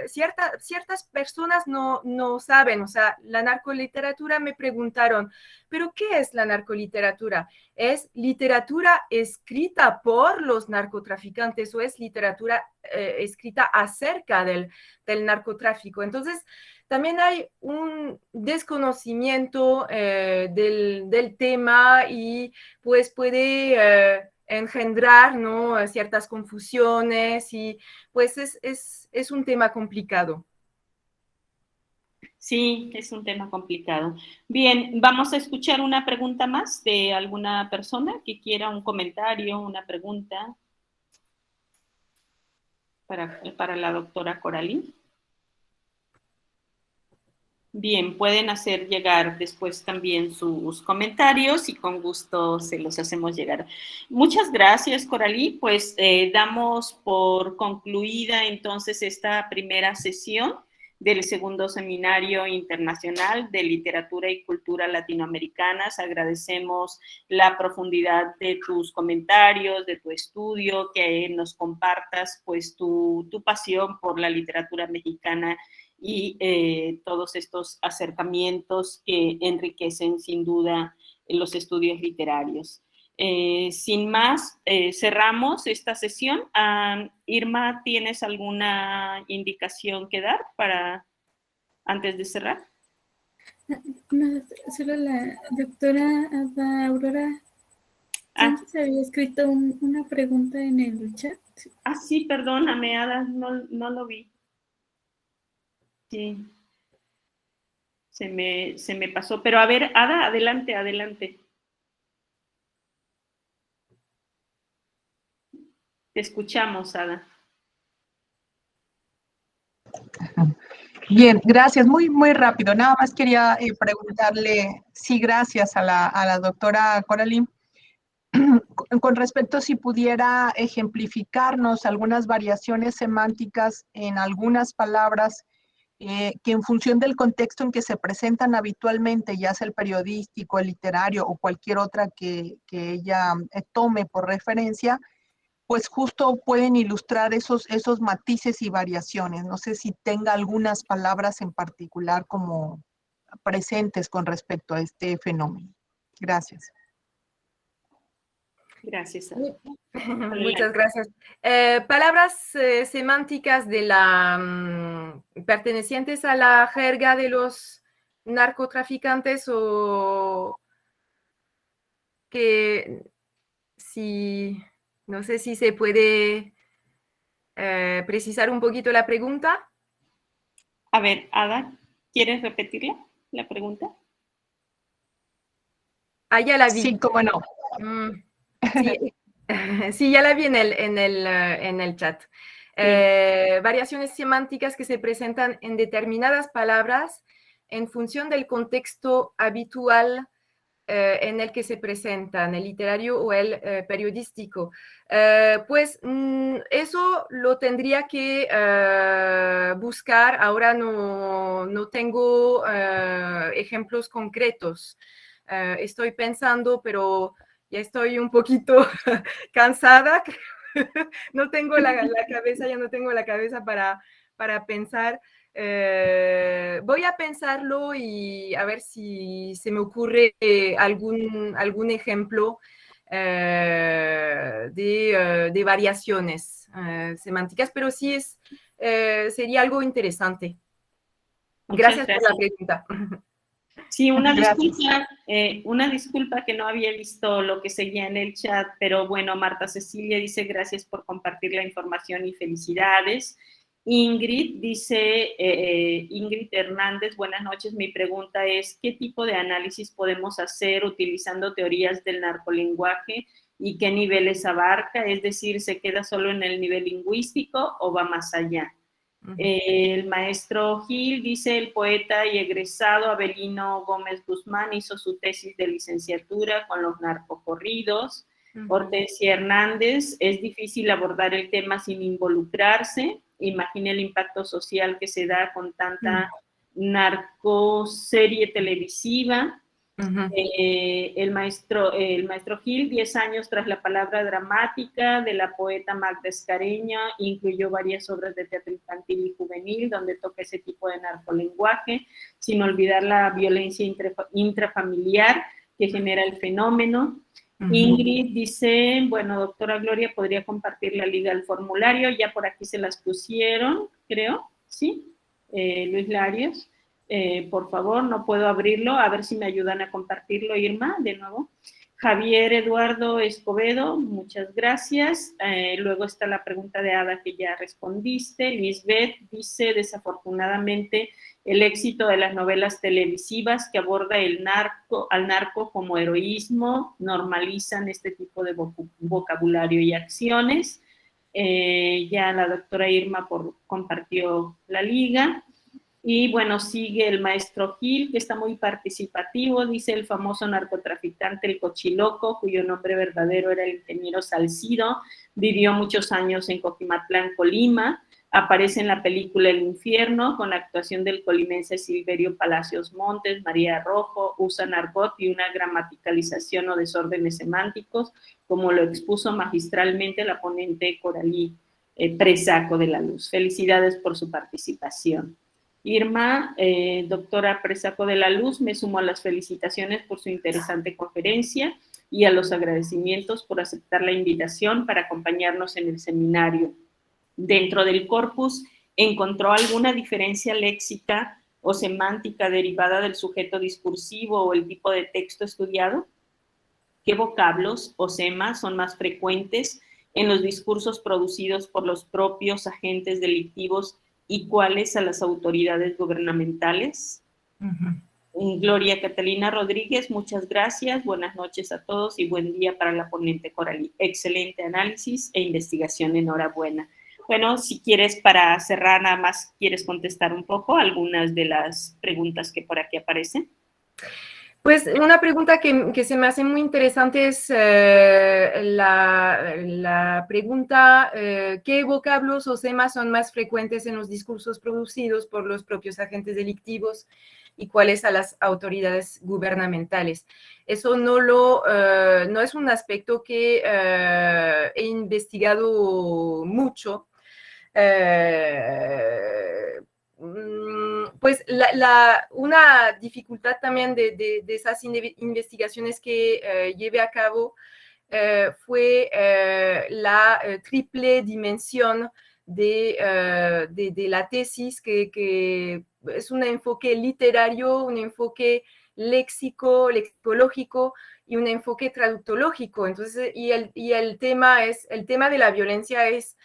ciertas personas no saben, o sea, la narcoliteratura, me preguntaron, ¿pero qué es la narcoliteratura? ¿Es literatura escrita por los narcotraficantes o es literatura escrita acerca del narcotráfico? Entonces, también hay un desconocimiento del tema y pues puede engendrar, ¿no? Ciertas confusiones y pues es un tema complicado. Sí, es un tema complicado. Bien, vamos a escuchar una pregunta más de alguna persona que quiera un comentario, una pregunta para la doctora Coralí. Bien, pueden hacer llegar después también sus comentarios y con gusto se los hacemos llegar. Muchas gracias, Coralí. Pues damos por concluida entonces esta primera sesión del segundo Seminario Internacional de Literatura y Cultura Latinoamericanas. Agradecemos la profundidad de tus comentarios, de tu estudio, que nos compartas pues tu pasión por la literatura mexicana y todos estos acercamientos que enriquecen sin duda los estudios literarios. Sin más, cerramos esta sesión. Irma, ¿tienes alguna indicación que dar para antes de cerrar? No, solo la doctora Ada Aurora Sánchez había escrito una pregunta en el chat. Sí, perdóname, Ada, no lo vi. Sí, se me pasó. Pero a ver, Ada, adelante, adelante. Te escuchamos, Ada. Bien, gracias. Muy, muy rápido. Nada más quería preguntarle, sí, gracias a la doctora Coralí, con respecto a si pudiera ejemplificarnos algunas variaciones semánticas en algunas palabras que en función del contexto en que se presentan habitualmente, ya sea el periodístico, el literario o cualquier otra que ella tome por referencia, pues justo pueden ilustrar esos matices y variaciones. No sé si tenga algunas palabras en particular como presentes con respecto a este fenómeno. Gracias. Gracias. Muchas gracias. Palabras semánticas de pertenecientes a la jerga de los narcotraficantes o que no sé si se puede precisar un poquito la pregunta. A ver, Ada, ¿quieres repetirla, la pregunta? Ya la vi. Sí, cómo no. Sí, sí, ya la vi en el chat. Variaciones semánticas que se presentan en determinadas palabras en función del contexto habitual en el que se presentan, el literario o el periodístico. Pues eso lo tendría que buscar. Ahora no tengo ejemplos concretos. Estoy pensando, pero ya estoy un poquito cansada. No tengo la cabeza, ya no tengo la cabeza para pensar. Voy a pensarlo y a ver si se me ocurre algún ejemplo de variaciones semánticas, pero sí sería algo interesante. Gracias por la pregunta. Sí, una disculpa que no había visto lo que seguía en el chat, pero bueno, Marta Cecilia dice gracias por compartir la información y felicidades. Ingrid dice, Ingrid Hernández, buenas noches, mi pregunta es, ¿qué tipo de análisis podemos hacer utilizando teorías del narcolenguaje y qué niveles abarca? Es decir, ¿se queda solo en el nivel lingüístico o va más allá? El maestro Gil dice, el poeta y egresado Avelino Gómez Guzmán hizo su tesis de licenciatura con los narcocorridos. Hortensia Hernández, es difícil abordar el tema sin involucrarse. Imagina el impacto social que se da con tanta narcoserie televisiva. El maestro Gil, 10 años tras la palabra dramática de la poeta Magda Escareña, incluyó varias obras de teatro infantil y juvenil donde toca ese tipo de narcolenguaje, sin olvidar la violencia intrafamiliar que genera el fenómeno. Ingrid dice, bueno, doctora Gloria, ¿podría compartir la liga al formulario? Ya por aquí se las pusieron, creo, ¿sí? Luis Larios. Por favor, no puedo abrirlo, a ver si me ayudan a compartirlo, Irma, de nuevo. Javier Eduardo Escobedo, muchas gracias. Luego está la pregunta de Ada que ya respondiste. Lisbeth dice, desafortunadamente, el éxito de las novelas televisivas que aborda al narco como heroísmo, normalizan este tipo de vocabulario y acciones. Ya la doctora Irma compartió la liga. Y bueno, sigue el maestro Gil, que está muy participativo, dice el famoso narcotraficante El Cochiloco, cuyo nombre verdadero era el ingeniero Salcido, vivió muchos años en Coquimatlán, Colima, aparece en la película El Infierno, con actuación del colimense Silverio Palacios Montes, María Rojo, usa argot y una gramaticalización o desórdenes semánticos, como lo expuso magistralmente la ponente Coralí Presaco de la Luz. Felicidades por su participación. Irma, doctora Presaco de la Luz, me sumo a las felicitaciones por su interesante conferencia y a los agradecimientos por aceptar la invitación para acompañarnos en el seminario. Dentro del corpus, ¿encontró alguna diferencia léxica o semántica derivada del sujeto discursivo o el tipo de texto estudiado? ¿Qué vocablos o semas son más frecuentes en los discursos producidos por los propios agentes delictivos y cuáles a las autoridades gubernamentales? Gloria Catalina Rodríguez, muchas gracias, buenas noches a todos y buen día para la ponente Coralí. Excelente análisis e investigación, enhorabuena. Bueno, si quieres, para cerrar, nada más quieres contestar un poco algunas de las preguntas que por aquí aparecen. Pues una pregunta que se me hace muy interesante es la pregunta, ¿qué vocablos o semas son más frecuentes en los discursos producidos por los propios agentes delictivos y cuáles a las autoridades gubernamentales? Eso no es un aspecto que he investigado mucho. Pues una dificultad también de esas investigaciones que llevé a cabo fue la triple dimensión de la tesis, que es un enfoque literario, un enfoque lexicológico y un enfoque traductológico. Entonces, y el tema de la violencia es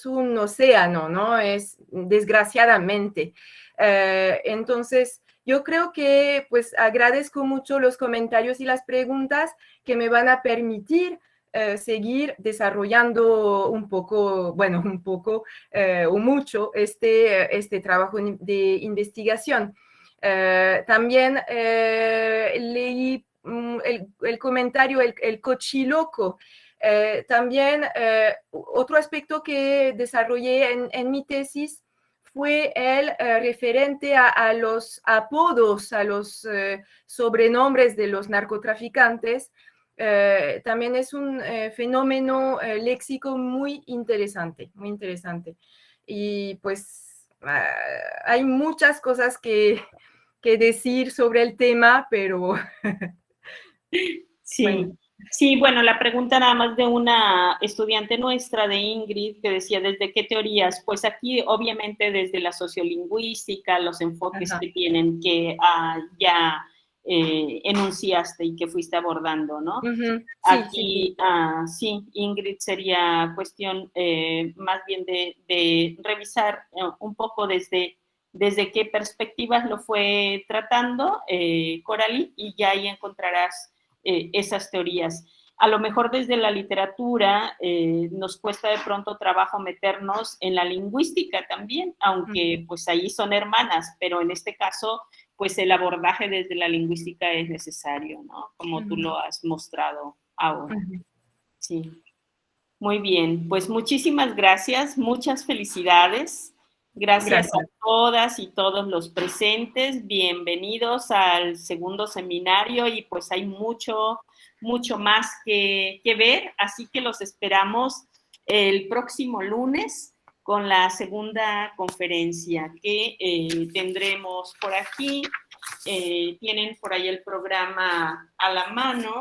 un océano, ¿no? Es desgraciadamente. Entonces, yo creo que pues agradezco mucho los comentarios y las preguntas que me van a permitir seguir desarrollando un poco o mucho este trabajo de investigación. También leí el comentario, el cochiloco. También otro aspecto que desarrollé en mi tesis fue el referente a los apodos, a los sobrenombres de los narcotraficantes. También es un fenómeno léxico muy interesante, muy interesante. Y pues hay muchas cosas que decir sobre el tema, pero... Sí. Bueno. Sí, bueno, la pregunta nada más de una estudiante nuestra, de Ingrid, que decía, ¿desde qué teorías? Pues aquí, obviamente, desde la sociolingüística, los enfoques que tienen, que ya enunciaste y que fuiste abordando, ¿no? Sí, aquí, sí, Ingrid, sería cuestión más bien de revisar un poco desde qué perspectivas lo fue tratando Coralí, y ya ahí encontrarás esas teorías. A lo mejor desde la literatura nos cuesta de pronto trabajo meternos en la lingüística también, aunque pues ahí son hermanas, pero en este caso pues el abordaje desde la lingüística es necesario, ¿no? Como tú lo has mostrado ahora. Sí. Muy bien, pues muchísimas gracias, muchas felicidades. Gracias a todas y todos los presentes. Bienvenidos al segundo seminario y pues hay mucho más que ver, así que los esperamos el próximo lunes con la segunda conferencia que tendremos por aquí. Tienen por ahí el programa a la mano.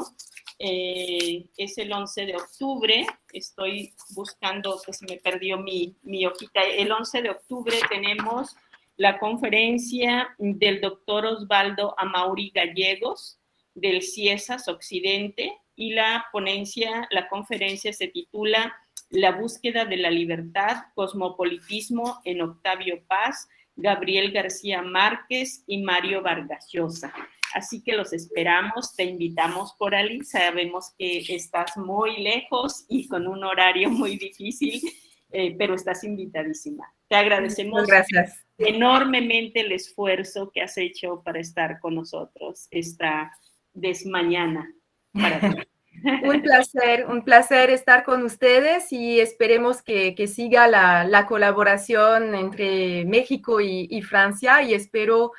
Es el 11 de octubre, estoy buscando que se me perdió mi hojita. El 11 de octubre tenemos la conferencia del doctor Osvaldo Amauri Gallegos del CIESAS Occidente, y la conferencia se titula La búsqueda de la libertad, cosmopolitismo en Octavio Paz, Gabriel García Márquez y Mario Vargas Llosa. Así que los esperamos, te invitamos, Coralí. Sabemos que estás muy lejos y con un horario muy difícil, pero estás invitadísima. Te agradecemos enormemente el esfuerzo que has hecho para estar con nosotros esta desmañana. Para ti. Un placer estar con ustedes y esperemos que siga la colaboración entre México y Francia y espero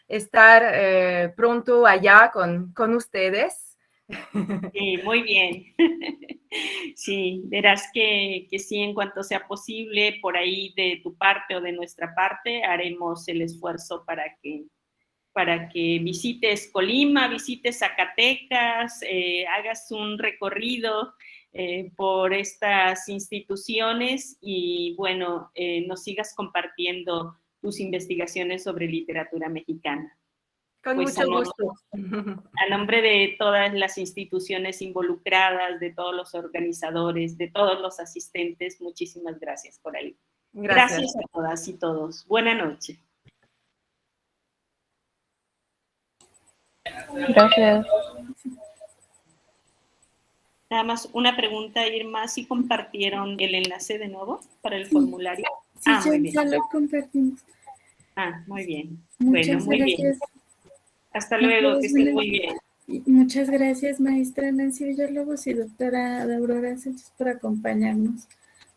estar pronto allá con ustedes. Sí, muy bien. Sí, verás que sí, en cuanto sea posible, por ahí de tu parte o de nuestra parte, haremos el esfuerzo para que visites Colima, visites Zacatecas, hagas un recorrido por estas instituciones y, bueno, nos sigas compartiendo tus investigaciones sobre literatura mexicana. Con Pues mucho gusto. A nombre de todas las instituciones involucradas, de todos los organizadores, de todos los asistentes, muchísimas gracias por ahí. Gracias a todas y todos. Buena noche. Gracias. Nada más una pregunta, Irma, ¿sí compartieron el enlace de nuevo para el formulario? Sí, muy bien. ya lo compartimos. Muy bien. Muchas muy gracias. bien. Hasta luego, que estén muy bien. Muchas gracias, maestra Nancy Villalobos y doctora Aurora Sánchez, por acompañarnos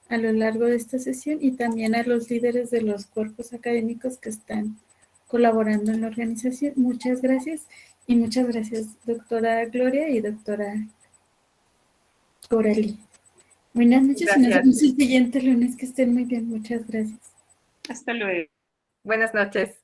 a lo largo de esta sesión y también a los líderes de los cuerpos académicos que están colaborando en la organización. Muchas gracias y muchas gracias, doctora Gloria y doctora Coralie. Buenas noches y nos vemos el siguiente lunes. Que estén muy bien. Muchas gracias. Hasta luego. Buenas noches.